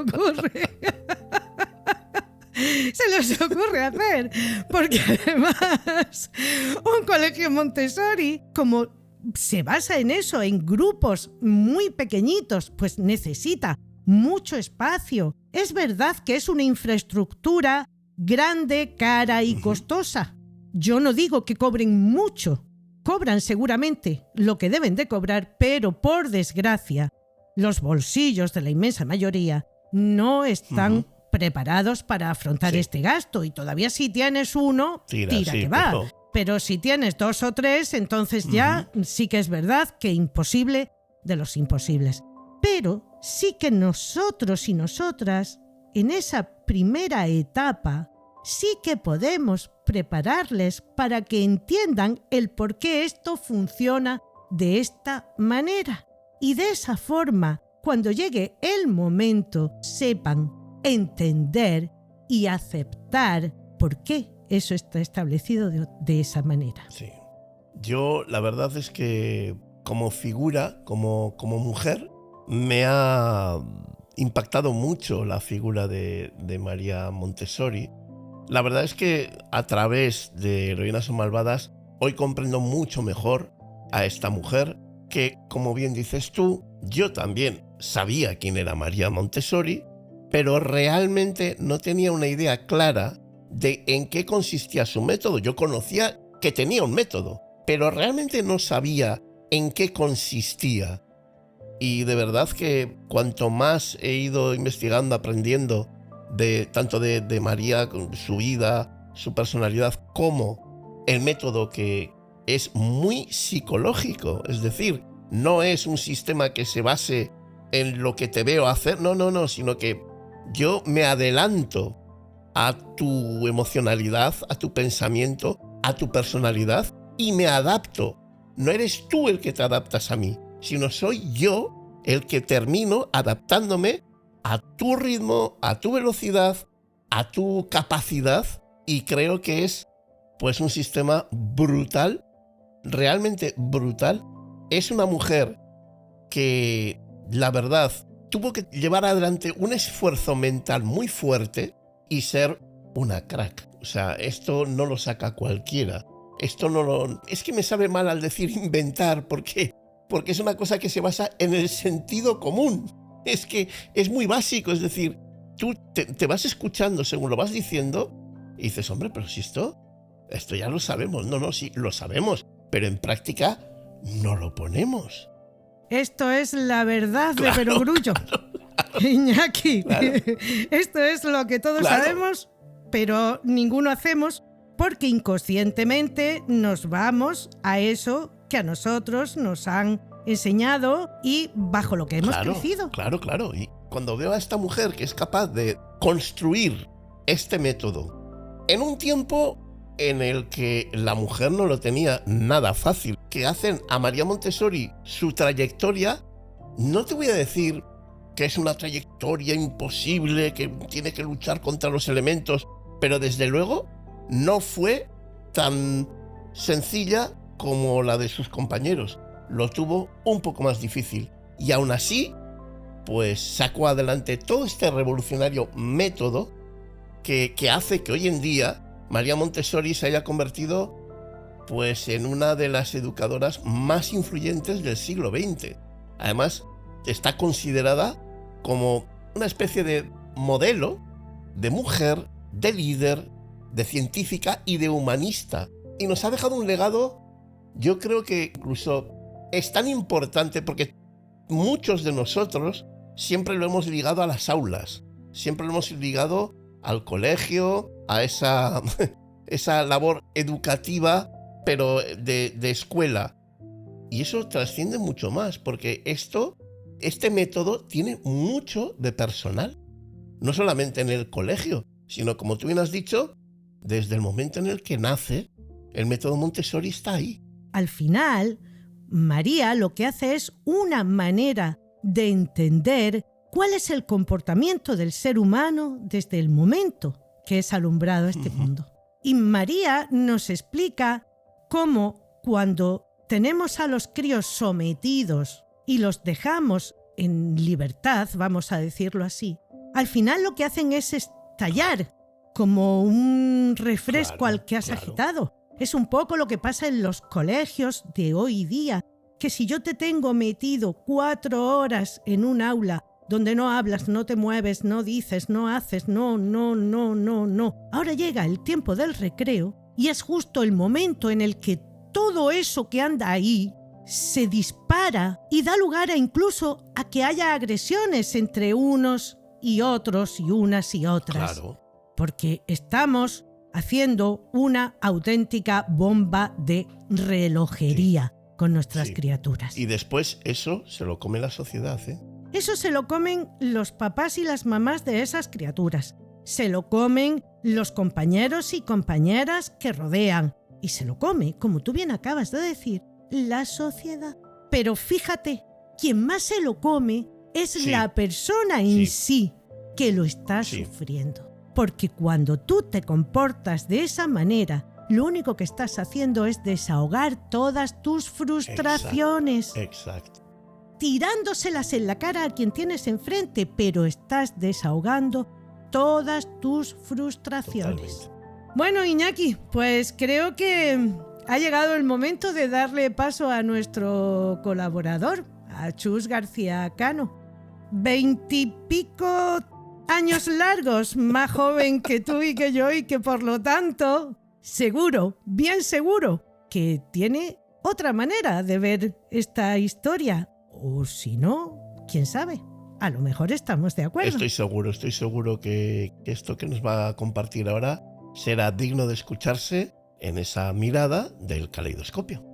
ocurre hacer, porque además un colegio Montessori, como se basa en eso, en grupos muy pequeñitos, pues necesita mucho espacio. Es verdad que es una infraestructura grande, cara y costosa. Yo no digo que cobren mucho, cobran seguramente lo que deben de cobrar, pero por desgracia los bolsillos de la inmensa mayoría no están preparados para afrontar este gasto, y todavía si tienes uno, tira que va. Pero si tienes 2 o 3, entonces ya sí que es verdad que imposible de los imposibles. Pero sí que nosotros y nosotras, en esa primera etapa, sí que podemos prepararles para que entiendan el por qué esto funciona de esta manera. Y de esa forma, cuando llegue el momento, sepan entender y aceptar por qué eso está establecido de esa manera. Sí. Yo la verdad es que como figura, como mujer, me ha impactado mucho la figura de María Montessori. La verdad es que a través de Heroínas o Malvadas hoy comprendo mucho mejor a esta mujer que, como bien dices tú, yo también sabía quién era María Montessori, pero realmente no tenía una idea clara de en qué consistía su método. Yo conocía que tenía un método, pero realmente no sabía en qué consistía. Y de verdad que cuanto más he ido investigando, aprendiendo, tanto de María, su vida, su personalidad, como el método, que es muy psicológico, es decir, no es un sistema que se base en lo que te veo hacer, no, sino que yo me adelanto a tu emocionalidad, a tu pensamiento, a tu personalidad, y me adapto. No eres tú el que te adaptas a mí, sino soy yo el que termino adaptándome a tu ritmo, a tu velocidad, a tu capacidad, y creo que es pues un sistema brutal, realmente brutal. Es una mujer que, la verdad, tuvo que llevar adelante un esfuerzo mental muy fuerte y ser una crack. O sea, esto no lo saca cualquiera. esto no lo... Es que me sabe mal al decir inventar, porque es una cosa que se basa en el sentido común. Es que es muy básico, es decir, tú te vas escuchando según lo vas diciendo y dices, hombre, pero si esto ya lo sabemos. No, sí, lo sabemos, pero en práctica no lo ponemos. Esto es la verdad de Perogrullo. Iñaki, claro. Esto es lo que todos sabemos, pero ninguno hacemos porque inconscientemente nos vamos a eso que a nosotros nos han enseñado y bajo lo que hemos crecido. Claro. Y cuando veo a esta mujer que es capaz de construir este método en un tiempo en el que la mujer no lo tenía nada fácil, que hacen a María Montessori su trayectoria, no te voy a decir que es una trayectoria imposible, que tiene que luchar contra los elementos, pero desde luego no fue tan sencilla como la de sus compañeros. Lo tuvo un poco más difícil y aún así pues sacó adelante todo este revolucionario método que hace que hoy en día María Montessori se haya convertido pues en una de las educadoras más influyentes del siglo XX. Además, está considerada como una especie de modelo de mujer, de líder, de científica y de humanista. Y nos ha dejado un legado, yo creo que incluso es tan importante porque muchos de nosotros siempre lo hemos ligado a las aulas, siempre lo hemos ligado al colegio, a esa labor educativa, pero de escuela. Y eso trasciende mucho más, porque este método tiene mucho de personal. No solamente en el colegio, sino, como tú bien has dicho, desde el momento en el que nace, el método Montessori está ahí. Al final, María lo que hace es una manera de entender cuál es el comportamiento del ser humano desde el momento que es alumbrado este mundo. Y María nos explica cómo cuando tenemos a los críos sometidos y los dejamos en libertad, vamos a decirlo así, al final lo que hacen es estallar como un refresco al que has agitado. Es un poco lo que pasa en los colegios de hoy día, que si yo te tengo metido 4 horas en un aula donde no hablas, no te mueves, no dices, no haces, no. Ahora llega el tiempo del recreo y es justo el momento en el que todo eso que anda ahí se dispara y da lugar incluso a que haya agresiones entre unos y otros y unas y otras. Claro. Porque estamos haciendo una auténtica bomba de relojería con nuestras criaturas. Y después eso se lo come la sociedad, ¿eh? Eso se lo comen los papás y las mamás de esas criaturas. Se lo comen los compañeros y compañeras que rodean. Y se lo come, como tú bien acabas de decir, la sociedad. Pero fíjate, quien más se lo come es la persona en sí que lo está sufriendo. Porque cuando tú te comportas de esa manera, lo único que estás haciendo es desahogar todas tus frustraciones. Exacto. Tirándoselas en la cara a quien tienes enfrente, pero estás desahogando todas tus frustraciones. Totalmente. Bueno, Iñaki, pues creo que ha llegado el momento de darle paso a nuestro colaborador, a Chus García Cano. 20 y pico años largos, más joven que tú y que yo, y que por lo tanto, seguro, bien seguro, que tiene otra manera de ver esta historia. O si no, quién sabe, a lo mejor estamos de acuerdo. Estoy seguro que esto que nos va a compartir ahora será digno de escucharse en esa mirada del caleidoscopio.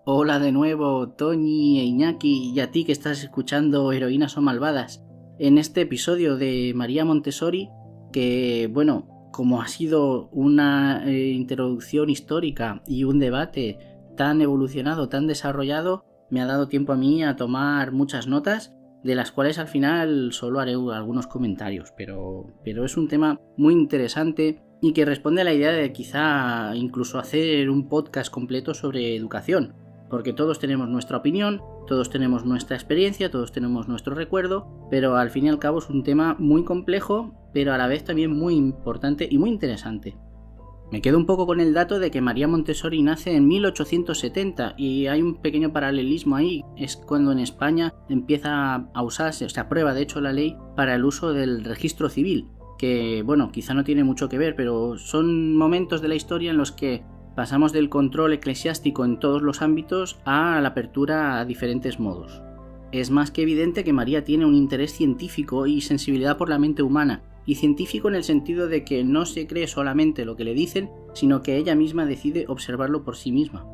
Hola de nuevo, Toñi e Iñaki, y a ti que estás escuchando Heroínas o Malvadas. En este episodio de María Montessori, que, bueno, como ha sido una introducción histórica y un debate tan evolucionado, tan desarrollado, me ha dado tiempo a mí a tomar muchas notas, de las cuales al final solo haré algunos comentarios, pero es un tema muy interesante y que responde a la idea de quizá incluso hacer un podcast completo sobre educación. porque todos tenemos nuestra opinión, todos tenemos nuestra experiencia, todos tenemos nuestro recuerdo, pero al fin y al cabo es un tema muy complejo, pero a la vez también muy importante y muy interesante. Me quedo un poco con el dato de que María Montessori nace en 1870 y hay un pequeño paralelismo ahí, es cuando en España empieza a usarse, o se aprueba de hecho la ley para el uso del registro civil, que bueno, quizá no tiene mucho que ver, pero son momentos de la historia en los que pasamos del control eclesiástico en todos los ámbitos a la apertura a diferentes modos. Es más que evidente que María tiene un interés científico y sensibilidad por la mente humana, y científico en el sentido de que no se cree solamente lo que le dicen, sino que ella misma decide observarlo por sí misma.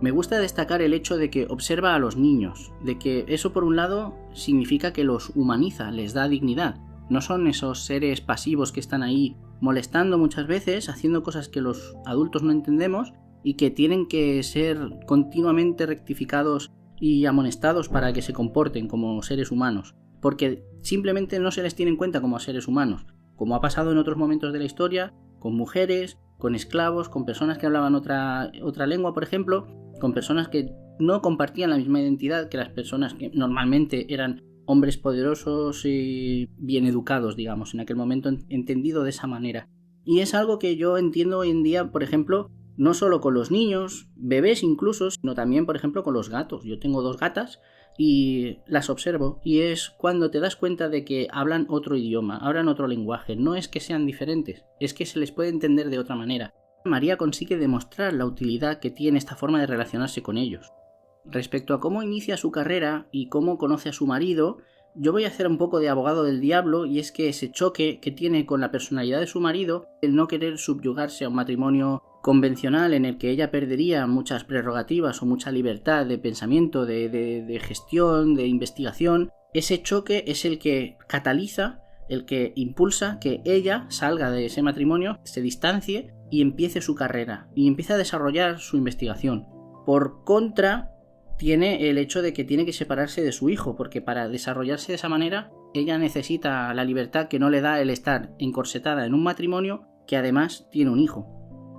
Me gusta destacar el hecho de que observa a los niños, de que eso por un lado significa que los humaniza, les da dignidad. No son esos seres pasivos que están ahí molestando muchas veces, haciendo cosas que los adultos no entendemos y que tienen que ser continuamente rectificados y amonestados para que se comporten como seres humanos, porque simplemente no se les tiene en cuenta como seres humanos, como ha pasado en otros momentos de la historia, con mujeres, con esclavos, con personas que hablaban otra lengua, por ejemplo, con personas que no compartían la misma identidad que las personas que normalmente eran hombres poderosos y bien educados, digamos, en aquel momento entendido de esa manera. Y es algo que yo entiendo hoy en día, por ejemplo, no solo con los niños, bebés incluso, sino también, por ejemplo, con los gatos. Yo tengo 2 gatas y las observo, y es cuando te das cuenta de que hablan otro idioma, hablan otro lenguaje. No es que sean diferentes, es que se les puede entender de otra manera. María consigue demostrar la utilidad que tiene esta forma de relacionarse con ellos. Respecto a cómo inicia su carrera y cómo conoce a su marido, yo voy a hacer un poco de abogado del diablo, y es que ese choque que tiene con la personalidad de su marido, el no querer subyugarse a un matrimonio convencional en el que ella perdería muchas prerrogativas o mucha libertad de pensamiento, de gestión, de investigación, ese choque es el que cataliza, el que impulsa que ella salga de ese matrimonio, se distancie y empiece su carrera y empiece a desarrollar su investigación. Por contra, tiene el hecho de que tiene que separarse de su hijo, porque para desarrollarse de esa manera ella necesita la libertad que no le da el estar encorsetada en un matrimonio que además tiene un hijo.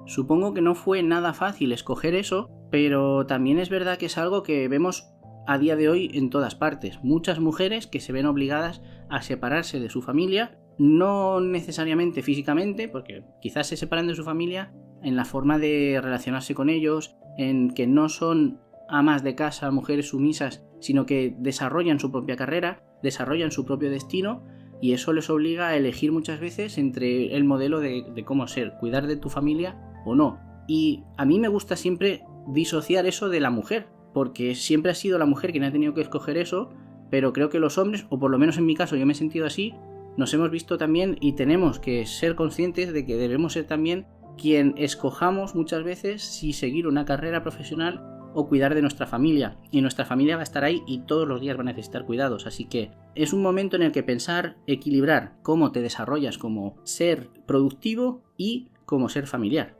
Supongo que no fue nada fácil escoger eso, pero también es verdad que es algo que vemos a día de hoy en todas partes. Muchas mujeres que se ven obligadas a separarse de su familia, no necesariamente físicamente, porque quizás se separan de su familia en la forma de relacionarse con ellos, en que no son amas de casa, mujeres sumisas, sino que desarrollan su propia carrera, desarrollan su propio destino, y eso les obliga a elegir muchas veces entre el modelo de cómo ser, cuidar de tu familia o no. Y a mí me gusta siempre disociar eso de la mujer, porque siempre ha sido la mujer quien ha tenido que escoger eso, pero creo que los hombres, o por lo menos en mi caso yo me he sentido así, nos hemos visto también y tenemos que ser conscientes de que debemos ser también quien escojamos muchas veces si seguir una carrera profesional o cuidar de nuestra familia, y nuestra familia va a estar ahí y todos los días va a necesitar cuidados, así que es un momento en el que pensar, equilibrar cómo te desarrollas como ser productivo y como ser familiar.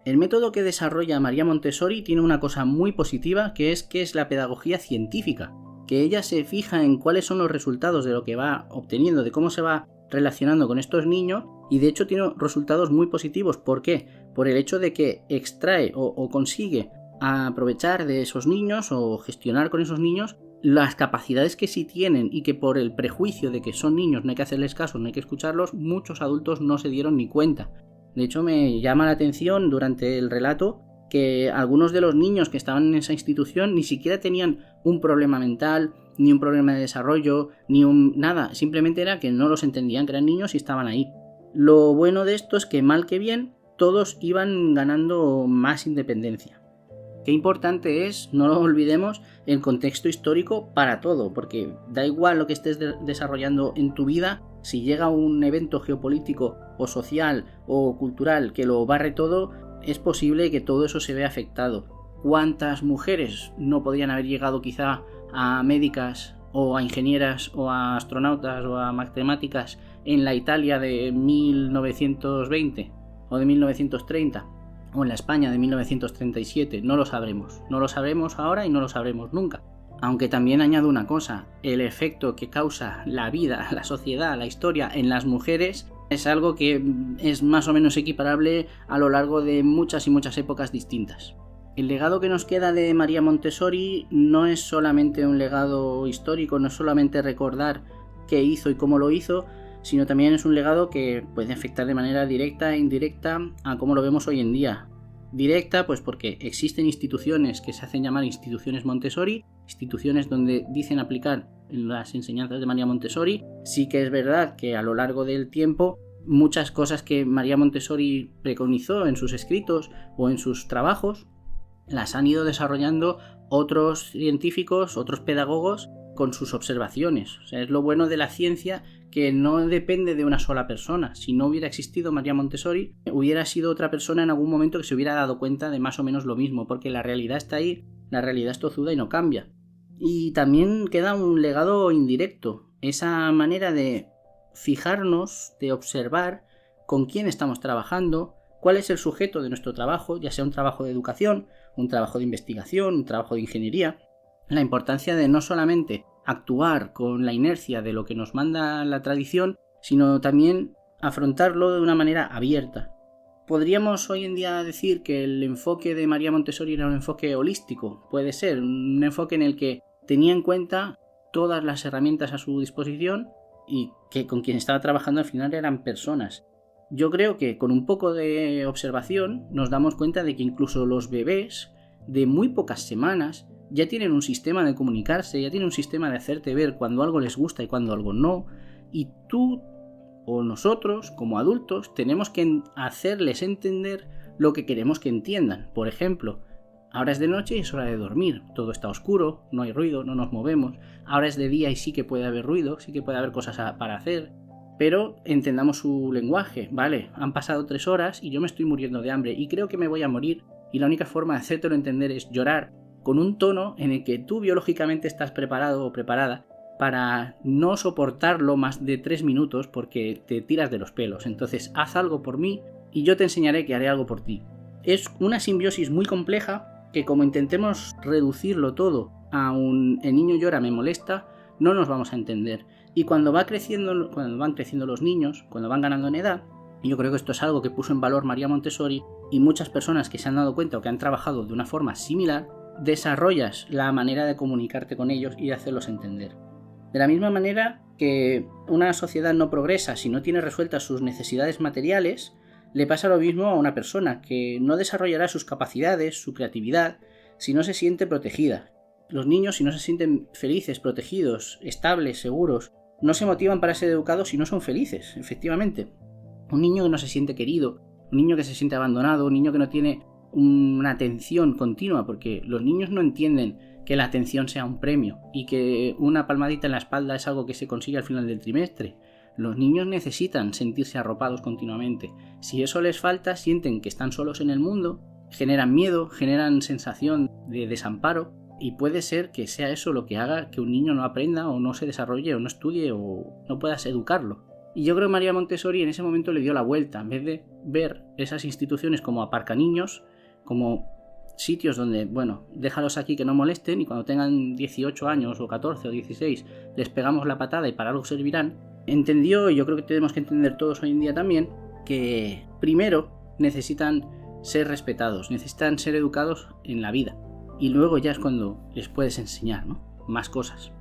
El método que desarrolla María Montessori tiene una cosa muy positiva, que es la pedagogía científica, que ella se fija en cuáles son los resultados de lo que va obteniendo, de cómo se va relacionando con estos niños, y de hecho tiene resultados muy positivos. ¿Por qué? Por el hecho de que extrae o consigue aprovechar de esos niños o gestionar con esos niños las capacidades que sí tienen, y que por el prejuicio de que son niños, no hay que hacerles caso, no hay que escucharlos, muchos adultos no se dieron ni cuenta. De hecho, me llama la atención durante el relato que algunos de los niños que estaban en esa institución ni siquiera tenían un problema mental, ni un problema de desarrollo, nada, simplemente era que no los entendían, que eran niños y estaban ahí. Lo bueno de esto es que, mal que bien, todos iban ganando más independencia. Qué importante es, no lo olvidemos, el contexto histórico para todo, porque da igual lo que estés desarrollando en tu vida, si llega un evento geopolítico o social o cultural que lo barre todo, es posible que todo eso se vea afectado. ¿Cuántas mujeres no podrían haber llegado quizá a médicas o a ingenieras o a astronautas o a matemáticas en la Italia de 1920 o de 1930? O en la España de 1937, no lo sabremos. No lo sabremos ahora y no lo sabremos nunca. Aunque también añado una cosa, el efecto que causa la vida, la sociedad, la historia en las mujeres es algo que es más o menos equiparable a lo largo de muchas y muchas épocas distintas. El legado que nos queda de María Montessori no es solamente un legado histórico, no es solamente recordar qué hizo y cómo lo hizo, sino también es un legado que puede afectar de manera directa e indirecta a cómo lo vemos hoy en día. Directa, pues porque existen instituciones que se hacen llamar instituciones Montessori, instituciones donde dicen aplicar las enseñanzas de María Montessori. Sí que es verdad que a lo largo del tiempo muchas cosas que María Montessori preconizó en sus escritos o en sus trabajos las han ido desarrollando otros científicos, otros pedagogos con sus observaciones. O sea, es lo bueno de la ciencia, que no depende de una sola persona. Si no hubiera existido María Montessori, hubiera sido otra persona en algún momento que se hubiera dado cuenta de más o menos lo mismo, porque la realidad está ahí, la realidad es tozuda y no cambia. Y también queda un legado indirecto, esa manera de fijarnos, de observar con quién estamos trabajando, cuál es el sujeto de nuestro trabajo, ya sea un trabajo de educación, un trabajo de investigación, un trabajo de ingeniería. La importancia de no solamente actuar con la inercia de lo que nos manda la tradición, sino también afrontarlo de una manera abierta. Podríamos hoy en día decir que el enfoque de María Montessori era un enfoque holístico, puede ser, un enfoque en el que tenía en cuenta todas las herramientas a su disposición y que con quien estaba trabajando al final eran personas. Yo creo que con un poco de observación nos damos cuenta de que incluso los bebés de muy pocas semanas ya tienen un sistema de comunicarse, ya tienen un sistema de hacerte ver cuando algo les gusta y cuando algo no, y tú o nosotros como adultos tenemos que hacerles entender lo que queremos que entiendan. Por ejemplo, ahora es de noche y es hora de dormir, todo está oscuro, no hay ruido, no nos movemos. Ahora es de día y sí que puede haber ruido, sí que puede haber cosas para hacer, pero entendamos su lenguaje. Vale, han pasado 3 horas y yo me estoy muriendo de hambre y creo que me voy a morir, y la única forma de hacértelo entender es llorar con un tono en el que tú biológicamente estás preparado o preparada para no soportarlo más de 3 minutos porque te tiras de los pelos. Entonces haz algo por mí y yo te enseñaré que haré algo por ti. Es una simbiosis muy compleja que, como intentemos reducirlo todo a un el niño llora me molesta, no nos vamos a entender. Y cuando van creciendo los niños, cuando van ganando en edad, yo creo que esto es algo que puso en valor María Montessori, y muchas personas que se han dado cuenta o que han trabajado de una forma similar, desarrollas la manera de comunicarte con ellos y de hacerlos entender. De la misma manera que una sociedad no progresa si no tiene resueltas sus necesidades materiales, le pasa lo mismo a una persona que no desarrollará sus capacidades, su creatividad, si no se siente protegida. Los niños, si no se sienten felices, protegidos, estables, seguros, no se motivan para ser educados si no son felices, efectivamente. Un niño que no se siente querido, un niño que se siente abandonado, un niño que no tiene una atención continua, porque los niños no entienden que la atención sea un premio y que una palmadita en la espalda es algo que se consigue al final del trimestre. Los niños necesitan sentirse arropados continuamente. Si eso les falta, sienten que están solos en el mundo, generan miedo, generan sensación de desamparo, y puede ser que sea eso lo que haga que un niño no aprenda o no se desarrolle o no estudie o no puedas educarlo. Y yo creo que María Montessori en ese momento le dio la vuelta. En vez de ver esas instituciones como aparcaniños, como sitios donde, bueno, déjalos aquí que no molesten y cuando tengan 18 años o 14 o 16 les pegamos la patada y para algo servirán, entendió, y yo creo que tenemos que entender todos hoy en día también, que primero necesitan ser respetados, necesitan ser educados en la vida, y luego ya es cuando les puedes enseñar, ¿no?, más cosas.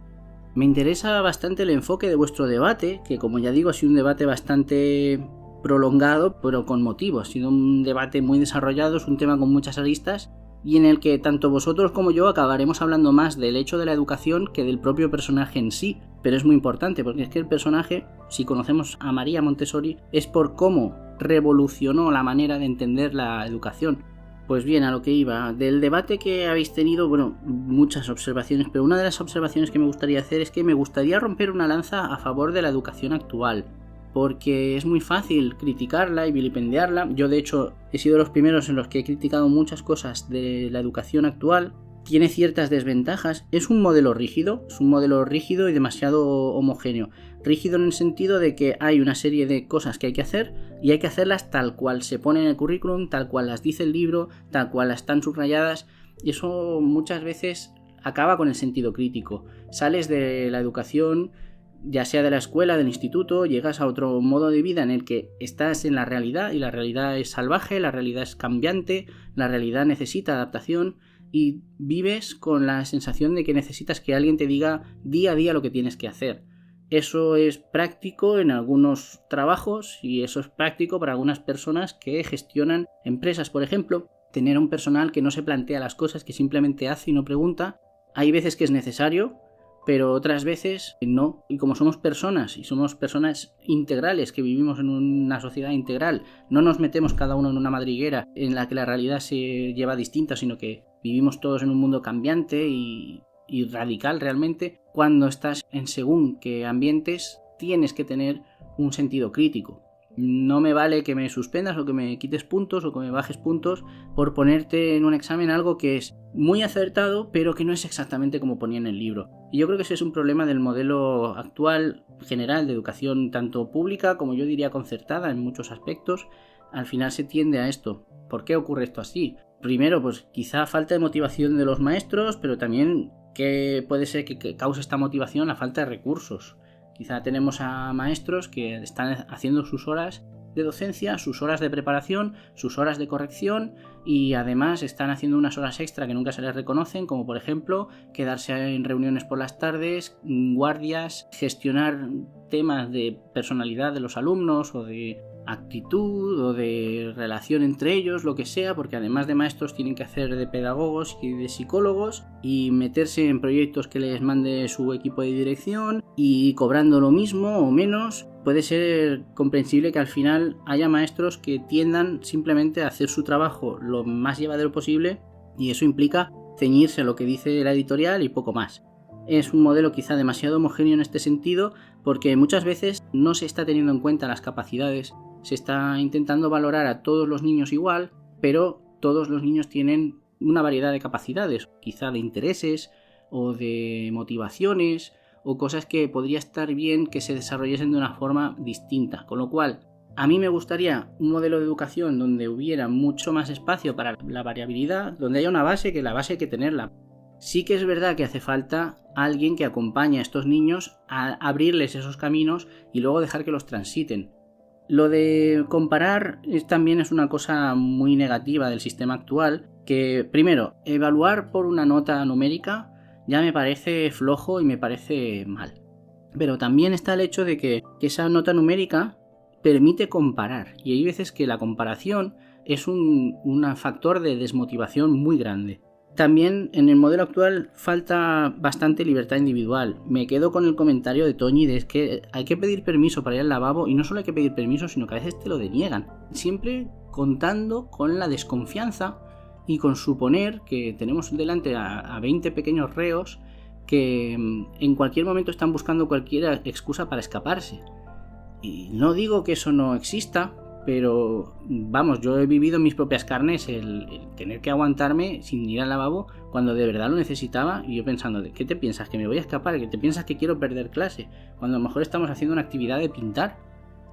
Me interesa bastante el enfoque de vuestro debate, que como ya digo ha sido un debate bastante prolongado, pero con motivo. Ha sido un debate muy desarrollado, es un tema con muchas aristas y en el que tanto vosotros como yo acabaremos hablando más del hecho de la educación que del propio personaje en sí. Pero es muy importante porque es que el personaje, si conocemos a María Montessori, es por cómo revolucionó la manera de entender la educación. Pues bien, a lo que iba, del debate que habéis tenido, bueno, muchas observaciones, pero una de las observaciones que me gustaría hacer es que me gustaría romper una lanza a favor de la educación actual, porque es muy fácil criticarla y vilipendiarla. Yo de hecho he sido de los primeros en los que he criticado muchas cosas de la educación actual. Tiene ciertas desventajas, es un modelo rígido y demasiado homogéneo. Rígido en el sentido de que hay una serie de cosas que hay que hacer y hay que hacerlas tal cual se pone en el currículum, tal cual las dice el libro, tal cual están subrayadas, y eso muchas veces acaba con el sentido crítico. Sales de la educación ya sea de la escuela, del instituto, llegas a otro modo de vida en el que estás en la realidad y la realidad es salvaje, la realidad es cambiante, la realidad necesita adaptación y vives con la sensación de que necesitas que alguien te diga día a día lo que tienes que hacer. Eso es práctico en algunos trabajos y eso es práctico para algunas personas que gestionan empresas, por ejemplo. Tener un personal que no se plantea las cosas, que simplemente hace y no pregunta. Hay veces que es necesario, pero otras veces no. Y como somos personas, y somos personas integrales, que vivimos en una sociedad integral, no nos metemos cada uno en una madriguera en la que la realidad se lleva distinta, sino que vivimos todos en un mundo cambiante y radical realmente. Cuando estás en según qué ambientes, tienes que tener un sentido crítico. No me vale que me suspendas o que me quites puntos o que me bajes puntos por ponerte en un examen algo que es muy acertado pero que no es exactamente como ponía en el libro. Y yo creo que ese es un problema del modelo actual general de educación, tanto pública como yo diría concertada en muchos aspectos. Al final se tiende a esto. ¿Por qué ocurre esto así? Primero, pues quizá falta de motivación de los maestros, pero también que puede ser que cause esta motivación la falta de recursos. Quizá tenemos a maestros que están haciendo sus horas de docencia, sus horas de preparación, sus horas de corrección y además están haciendo unas horas extra que nunca se les reconocen, como por ejemplo quedarse en reuniones por las tardes, guardias, gestionar temas de personalidad de los alumnos o de actitud o de relación entre ellos, lo que sea, porque además de maestros tienen que hacer de pedagogos y de psicólogos y meterse en proyectos que les mande su equipo de dirección y cobrando lo mismo o menos. Puede ser comprensible que al final haya maestros que tiendan simplemente a hacer su trabajo lo más llevadero posible y eso implica ceñirse a lo que dice la editorial y poco más. Es un modelo quizá demasiado homogéneo en este sentido porque muchas veces no se está teniendo en cuenta las capacidades. Se está intentando valorar a todos los niños igual, pero todos los niños tienen una variedad de capacidades, quizá de intereses o de motivaciones o cosas que podría estar bien que se desarrollesen de una forma distinta. Con lo cual, a mí me gustaría un modelo de educación donde hubiera mucho más espacio para la variabilidad, donde haya una base, que la base hay que tenerla. Sí que es verdad que hace falta alguien que acompañe a estos niños a abrirles esos caminos y luego dejar que los transiten. Lo de comparar también es una cosa muy negativa del sistema actual, que primero, evaluar por una nota numérica ya me parece flojo y me parece mal. Pero también está el hecho de que esa nota numérica permite comparar y hay veces que la comparación es un factor de desmotivación muy grande. También en el modelo actual falta bastante libertad individual. Me quedo con el comentario de Toñi de que hay que pedir permiso para ir al lavabo y no solo hay que pedir permiso, sino que a veces te lo deniegan. Siempre contando con la desconfianza y con suponer que tenemos delante a 20 pequeños reos que en cualquier momento están buscando cualquier excusa para escaparse. Y no digo que eso no exista, pero vamos, yo he vivido en mis propias carnes el tener que aguantarme sin ir al lavabo cuando de verdad lo necesitaba y yo pensando, ¿qué te piensas? ¿Que me voy a escapar? ¿Que te piensas que quiero perder clase? Cuando a lo mejor estamos haciendo una actividad de pintar.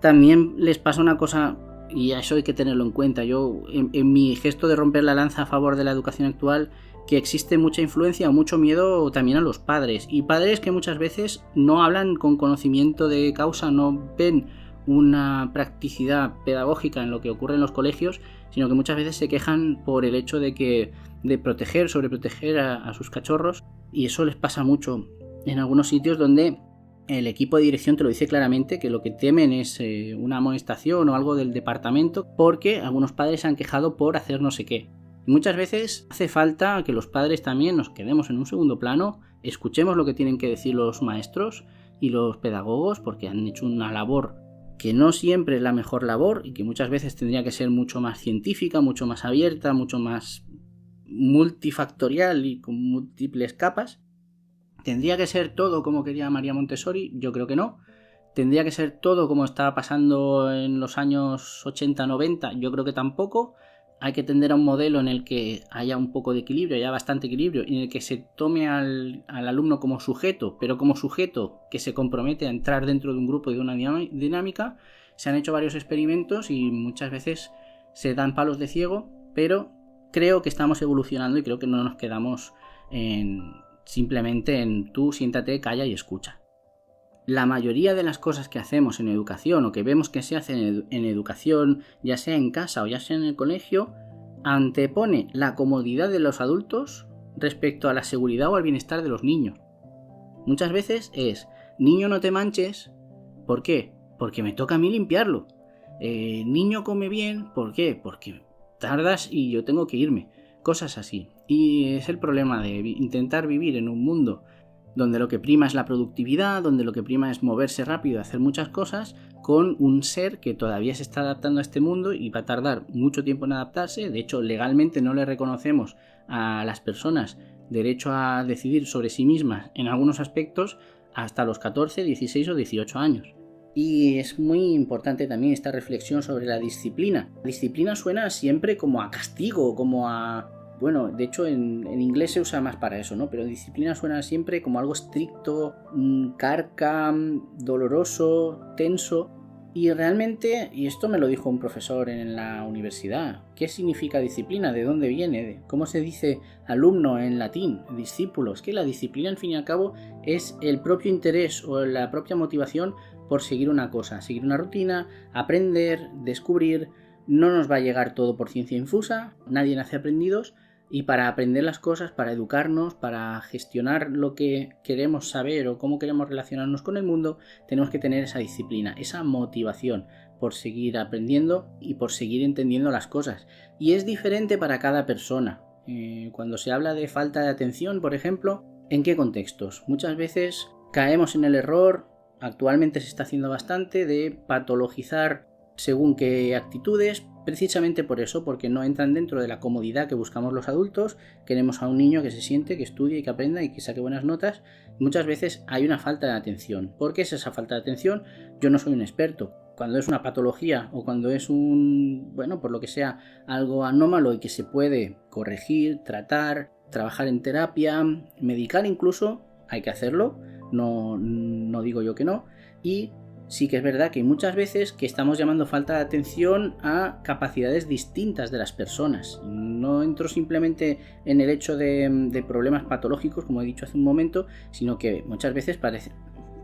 También les pasa una cosa y eso hay que tenerlo en cuenta. Yo en mi gesto de romper la lanza a favor de la educación actual, que existe mucha influencia o mucho miedo también a los padres y padres que muchas veces no hablan con conocimiento de causa, no ven una practicidad pedagógica en lo que ocurre en los colegios, sino que muchas veces se quejan por el hecho de sobreproteger a sus cachorros y eso les pasa mucho en algunos sitios donde el equipo de dirección te lo dice claramente que lo que temen es una amonestación o algo del departamento porque algunos padres se han quejado por hacer no sé qué. Y muchas veces hace falta que los padres también nos quedemos en un segundo plano, escuchemos lo que tienen que decir los maestros y los pedagogos porque han hecho una labor que no siempre es la mejor labor y que muchas veces tendría que ser mucho más científica, mucho más abierta, mucho más multifactorial y con múltiples capas. ¿Tendría que ser todo como quería María Montessori? Yo creo que no. ¿Tendría que ser todo como estaba pasando en los años 80-90? Yo creo que tampoco. Hay que tender a un modelo en el que haya un poco de equilibrio, haya bastante equilibrio, en el que se tome al alumno como sujeto, pero como sujeto que se compromete a entrar dentro de un grupo y de una dinámica. Se han hecho varios experimentos y muchas veces se dan palos de ciego, pero creo que estamos evolucionando y creo que no nos quedamos simplemente en tú siéntate, calla y escucha. la mayoría de las cosas que hacemos en educación o que vemos que se hacen en educación, ya sea en casa o ya sea en el colegio, antepone la comodidad de los adultos respecto a la seguridad o al bienestar de los niños. Muchas veces es, niño, no te manches. ¿Por qué? Porque me toca a mí limpiarlo. Niño, come bien. ¿Por qué? Porque tardas y yo tengo que irme. Cosas así. Y es el problema de intentar vivir en un mundo donde lo que prima es la productividad, donde lo que prima es moverse rápido y hacer muchas cosas, con un ser que todavía se está adaptando a este mundo y va a tardar mucho tiempo en adaptarse. De hecho, legalmente no le reconocemos a las personas derecho a decidir sobre sí mismas en algunos aspectos hasta los 14, 16 o 18 años. Y es muy importante también esta reflexión sobre la disciplina. La disciplina suena siempre como a castigo, como a... Bueno, de hecho en inglés se usa más para eso, ¿no? Pero disciplina suena siempre como algo estricto, carca, doloroso, tenso. Y realmente, y esto me lo dijo un profesor en la universidad, ¿qué significa disciplina? ¿De dónde viene? ¿Cómo se dice alumno en latín? Discípulo. Es que la disciplina, al fin y al cabo, es el propio interés o la propia motivación por seguir una cosa, seguir una rutina, aprender, descubrir. No nos va a llegar todo por ciencia infusa, nadie nace aprendidos, y para aprender las cosas, para educarnos, para gestionar lo que queremos saber o cómo queremos relacionarnos con el mundo, tenemos que tener esa disciplina, esa motivación por seguir aprendiendo y por seguir entendiendo las cosas. Y es diferente para cada persona. Cuando se habla de falta de atención, por ejemplo, ¿en qué contextos? Muchas veces caemos en el error, actualmente se está haciendo bastante, de patologizar según qué actitudes, precisamente por eso, porque no entran dentro de la comodidad que buscamos los adultos. Queremos a un niño que se siente, que estudie y que aprenda y que saque buenas notas. Muchas veces hay una falta de atención. ¿Por qué es esa falta de atención? Yo no soy un experto. Cuando es una patología o cuando es por lo que sea, algo anómalo y que se puede corregir, tratar, trabajar en terapia, medicar incluso, hay que hacerlo. No digo yo que no. Y sí que es verdad que hay muchas veces que estamos llamando falta de atención a capacidades distintas de las personas. No entro simplemente en el hecho de problemas patológicos, como he dicho hace un momento, sino que muchas veces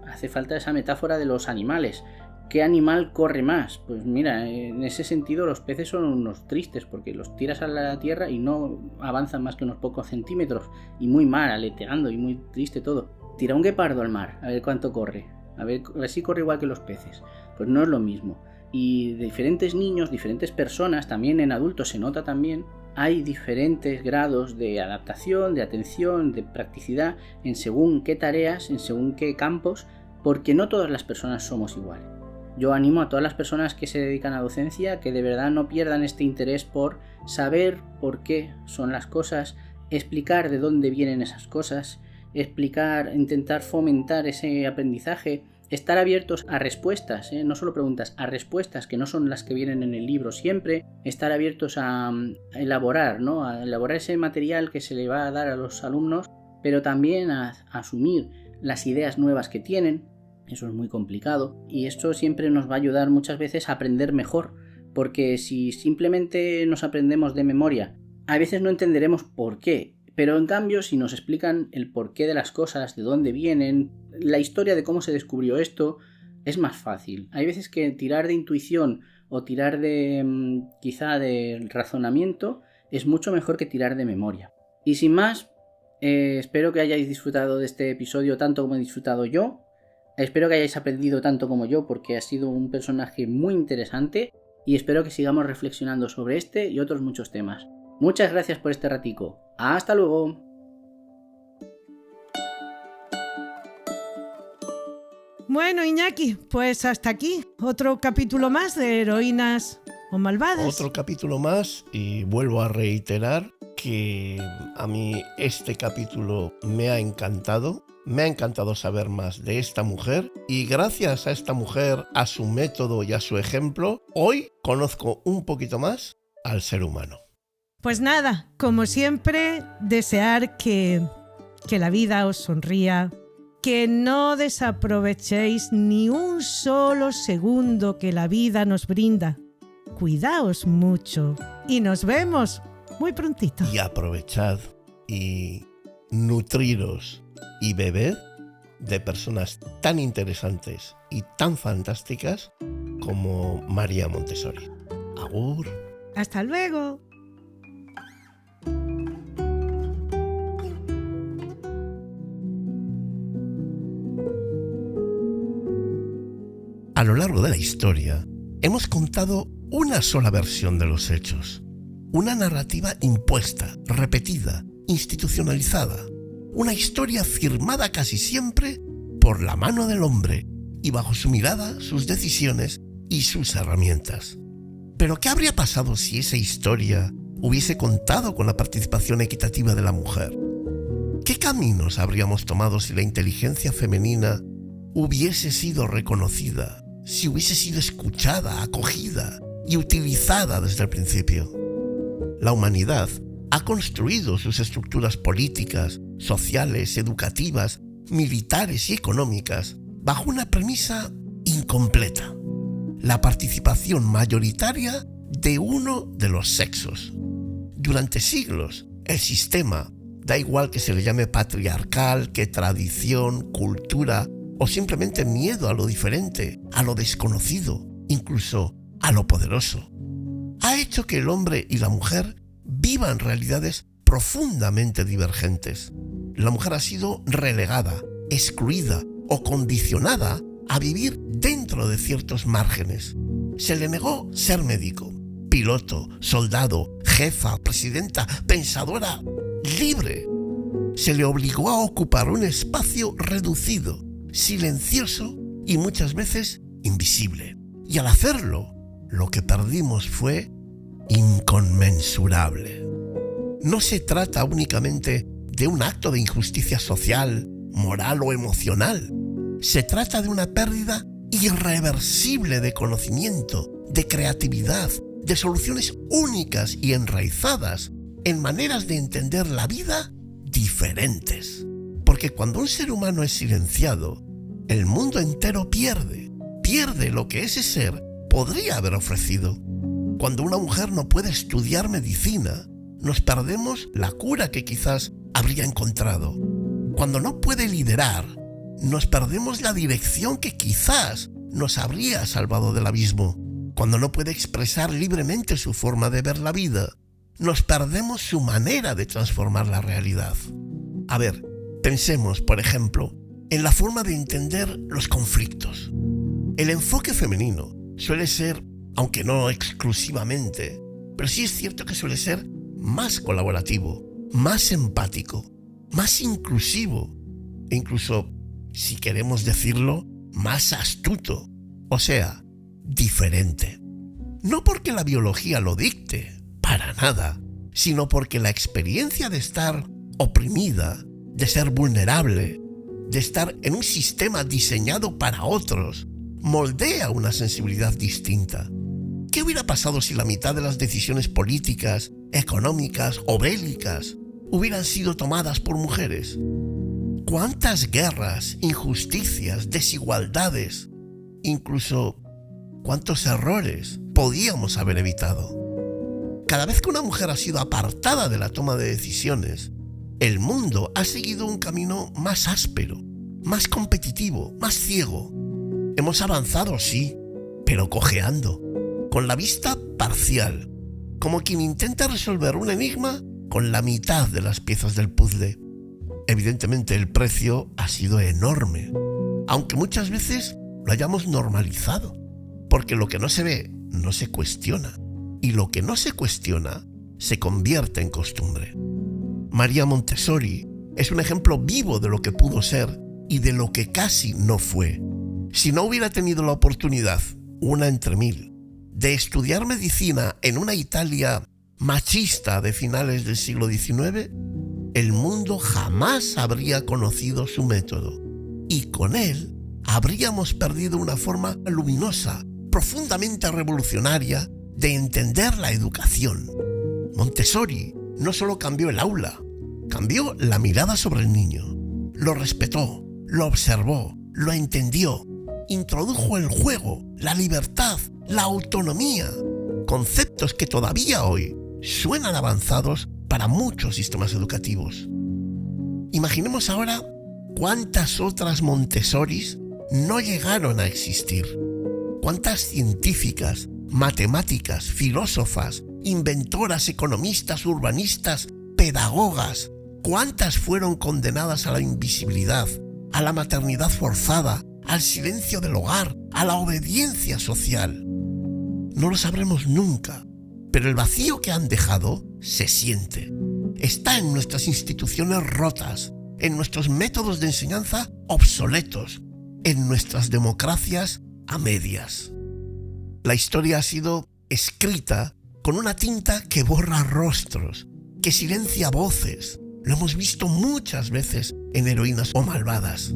hace falta esa metáfora de los animales. ¿Qué animal corre más? Pues mira, en ese sentido los peces son unos tristes, porque los tiras a la tierra y no avanzan más que unos pocos centímetros, y muy mal, aleteando y muy triste todo. Tira un guepardo al mar, a ver cuánto corre. A ver si corre igual que los peces. Pues no es lo mismo. Y de diferentes niños, diferentes personas, también en adultos se nota también, hay diferentes grados de adaptación, de atención, de practicidad en según qué tareas, en según qué campos, porque no todas las personas somos iguales. Yo animo a todas las personas que se dedican a docencia que de verdad no pierdan este interés por saber por qué son las cosas, explicar de dónde vienen esas cosas, explicar, intentar fomentar ese aprendizaje, estar abiertos a respuestas, no solo preguntas, a respuestas que no son las que vienen en el libro siempre, estar abiertos a elaborar, ¿no? A elaborar ese material que se le va a dar a los alumnos, pero también a asumir las ideas nuevas que tienen. Eso es muy complicado y esto siempre nos va a ayudar muchas veces a aprender mejor, porque si simplemente nos aprendemos de memoria, a veces no entenderemos por qué. Pero en cambio, si nos explican el porqué de las cosas, de dónde vienen, la historia de cómo se descubrió esto, es más fácil. Hay veces que tirar de intuición o tirar de quizá de razonamiento es mucho mejor que tirar de memoria. Y sin más, espero que hayáis disfrutado de este episodio tanto como he disfrutado yo. Espero que hayáis aprendido tanto como yo, porque ha sido un personaje muy interesante, y espero que sigamos reflexionando sobre este y otros muchos temas. Muchas gracias por este ratico. ¡Hasta luego! Bueno, Iñaki, pues hasta aquí. Otro capítulo más de Heroínas o Malvadas. Otro capítulo más, y vuelvo a reiterar que a mí este capítulo me ha encantado. Me ha encantado saber más de esta mujer, y gracias a esta mujer, a su método y a su ejemplo, hoy conozco un poquito más al ser humano. Pues nada, como siempre, desear que la vida os sonría, que no desaprovechéis ni un solo segundo que la vida nos brinda. Cuidaos mucho y nos vemos muy prontito. Y aprovechad y nutriros y bebed de personas tan interesantes y tan fantásticas como María Montessori. Agur. ¡Hasta luego! A lo largo de la historia, hemos contado una sola versión de los hechos. Una narrativa impuesta, repetida, institucionalizada. Una historia firmada casi siempre por la mano del hombre y bajo su mirada, sus decisiones y sus herramientas. Pero ¿qué habría pasado si esa historia hubiese contado con la participación equitativa de la mujer? ¿Qué caminos habríamos tomado si la inteligencia femenina hubiese sido reconocida? Si hubiese sido escuchada, acogida y utilizada desde el principio. La humanidad ha construido sus estructuras políticas, sociales, educativas, militares y económicas bajo una premisa incompleta: la participación mayoritaria de uno de los sexos. Durante siglos, el sistema, da igual que se le llame patriarcal, que tradición, cultura o simplemente miedo a lo diferente, a lo desconocido, incluso a lo poderoso, ha hecho que el hombre y la mujer vivan realidades profundamente divergentes. La mujer ha sido relegada, excluida o condicionada a vivir dentro de ciertos márgenes. Se le negó ser médico, piloto, soldado, jefa, presidenta, pensadora, libre. Se le obligó a ocupar un espacio reducido, silencioso y muchas veces invisible. Y al hacerlo, lo que perdimos fue inconmensurable. No se trata únicamente de un acto de injusticia social, moral o emocional. Se trata de una pérdida irreversible de conocimiento, de creatividad, de soluciones únicas y enraizadas en maneras de entender la vida diferentes. Porque cuando un ser humano es silenciado, el mundo entero pierde lo que ese ser podría haber ofrecido. Cuando una mujer no puede estudiar medicina, nos perdemos la cura que quizás habría encontrado. Cuando no puede liderar, nos perdemos la dirección que quizás nos habría salvado del abismo. Cuando no puede expresar libremente su forma de ver la vida, nos perdemos su manera de transformar la realidad. A ver, pensemos, por ejemplo, en la forma de entender los conflictos. El enfoque femenino suele ser, aunque no exclusivamente, pero sí es cierto que suele ser más colaborativo, más empático, más inclusivo e incluso, si queremos decirlo, más astuto, o sea, diferente. No porque la biología lo dicte, para nada, sino porque la experiencia de estar oprimida, de ser vulnerable, de estar en un sistema diseñado para otros, moldea una sensibilidad distinta. ¿Qué hubiera pasado si la mitad de las decisiones políticas, económicas o bélicas hubieran sido tomadas por mujeres? ¿Cuántas guerras, injusticias, desigualdades, incluso cuántos errores podíamos haber evitado? Cada vez que una mujer ha sido apartada de la toma de decisiones, el mundo ha seguido un camino más áspero, más competitivo, más ciego. Hemos avanzado, sí, pero cojeando, con la vista parcial, como quien intenta resolver un enigma con la mitad de las piezas del puzzle. Evidentemente el precio ha sido enorme, aunque muchas veces lo hayamos normalizado, porque lo que no se ve no se cuestiona, y lo que no se cuestiona se convierte en costumbre. María Montessori es un ejemplo vivo de lo que pudo ser y de lo que casi no fue. Si no hubiera tenido la oportunidad, una entre mil, de estudiar medicina en una Italia machista de finales del siglo XIX, el mundo jamás habría conocido su método, y con él habríamos perdido una forma luminosa, profundamente revolucionaria de entender la educación. Montessori no solo cambió el aula, cambió la mirada sobre el niño. Lo respetó, lo observó, lo entendió, introdujo el juego, la libertad, la autonomía, conceptos que todavía hoy suenan avanzados para muchos sistemas educativos. Imaginemos ahora ¿cuántas otras Montessoris no llegaron a existir? ¿Cuántas científicas, matemáticas, filósofas, inventoras, economistas, urbanistas, pedagogas, cuántas fueron condenadas a la invisibilidad, a la maternidad forzada, al silencio del hogar, a la obediencia social? No lo sabremos nunca, pero el vacío que han dejado se siente. Está en nuestras instituciones rotas, en nuestros métodos de enseñanza obsoletos, en nuestras democracias a medias. La historia ha sido escrita con una tinta que borra rostros, que silencia voces. Lo hemos visto muchas veces en Heroínas o Malvadas.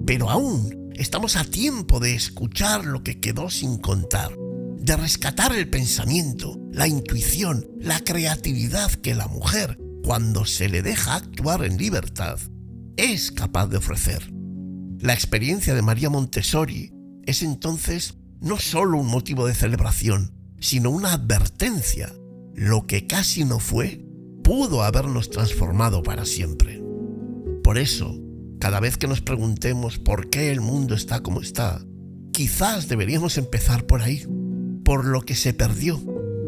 Pero aún estamos a tiempo de escuchar lo que quedó sin contar, de rescatar el pensamiento, la intuición, la creatividad que la mujer, cuando se le deja actuar en libertad, es capaz de ofrecer. La experiencia de María Montessori es entonces no solo un motivo de celebración, sino una advertencia. Lo que casi no fue, pudo habernos transformado para siempre. Por eso, cada vez que nos preguntemos por qué el mundo está como está, quizás deberíamos empezar por ahí, por lo que se perdió,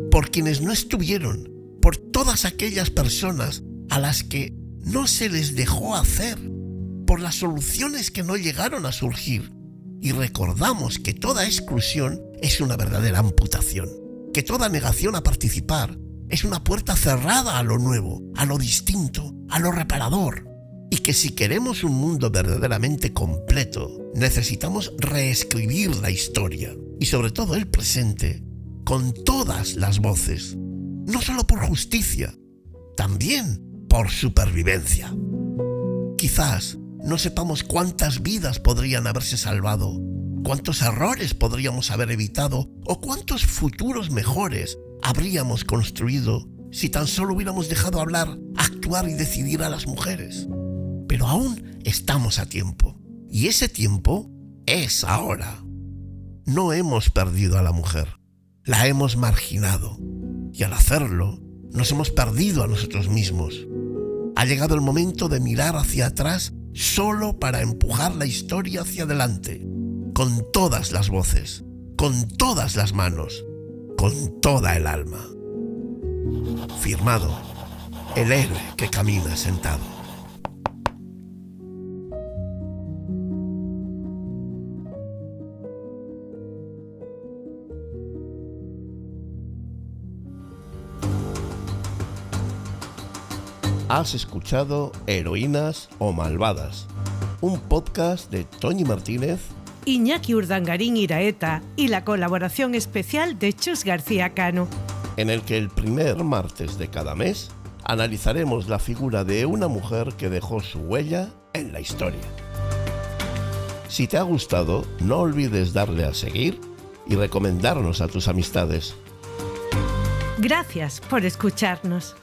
por quienes no estuvieron, por todas aquellas personas a las que no se les dejó hacer, por las soluciones que no llegaron a surgir. Y recordamos que toda exclusión es una verdadera amputación, que toda negación a participar es una puerta cerrada a lo nuevo, a lo distinto, a lo reparador. Y que si queremos un mundo verdaderamente completo, necesitamos reescribir la historia y sobre todo el presente con todas las voces, no solo por justicia, también por supervivencia. Quizás no sepamos cuántas vidas podrían haberse salvado, cuántos errores podríamos haber evitado o cuántos futuros mejores habríamos construido si tan solo hubiéramos dejado hablar, actuar y decidir a las mujeres. Pero aún estamos a tiempo, y ese tiempo es ahora. No hemos perdido a la mujer, la hemos marginado, y al hacerlo nos hemos perdido a nosotros mismos. Ha llegado el momento de mirar hacia atrás solo para empujar la historia hacia adelante, con todas las voces, con todas las manos, con toda el alma. Firmado, el héroe que camina sentado. Has escuchado Heroínas o Malvadas, un podcast de Toñi Martínez, Iñaki Urdangarín Iraeta y la colaboración especial de Chus García Cano, en el que el primer martes de cada mes analizaremos la figura de una mujer que dejó su huella en la historia. Si te ha gustado, no olvides darle a seguir y recomendarnos a tus amistades. Gracias por escucharnos.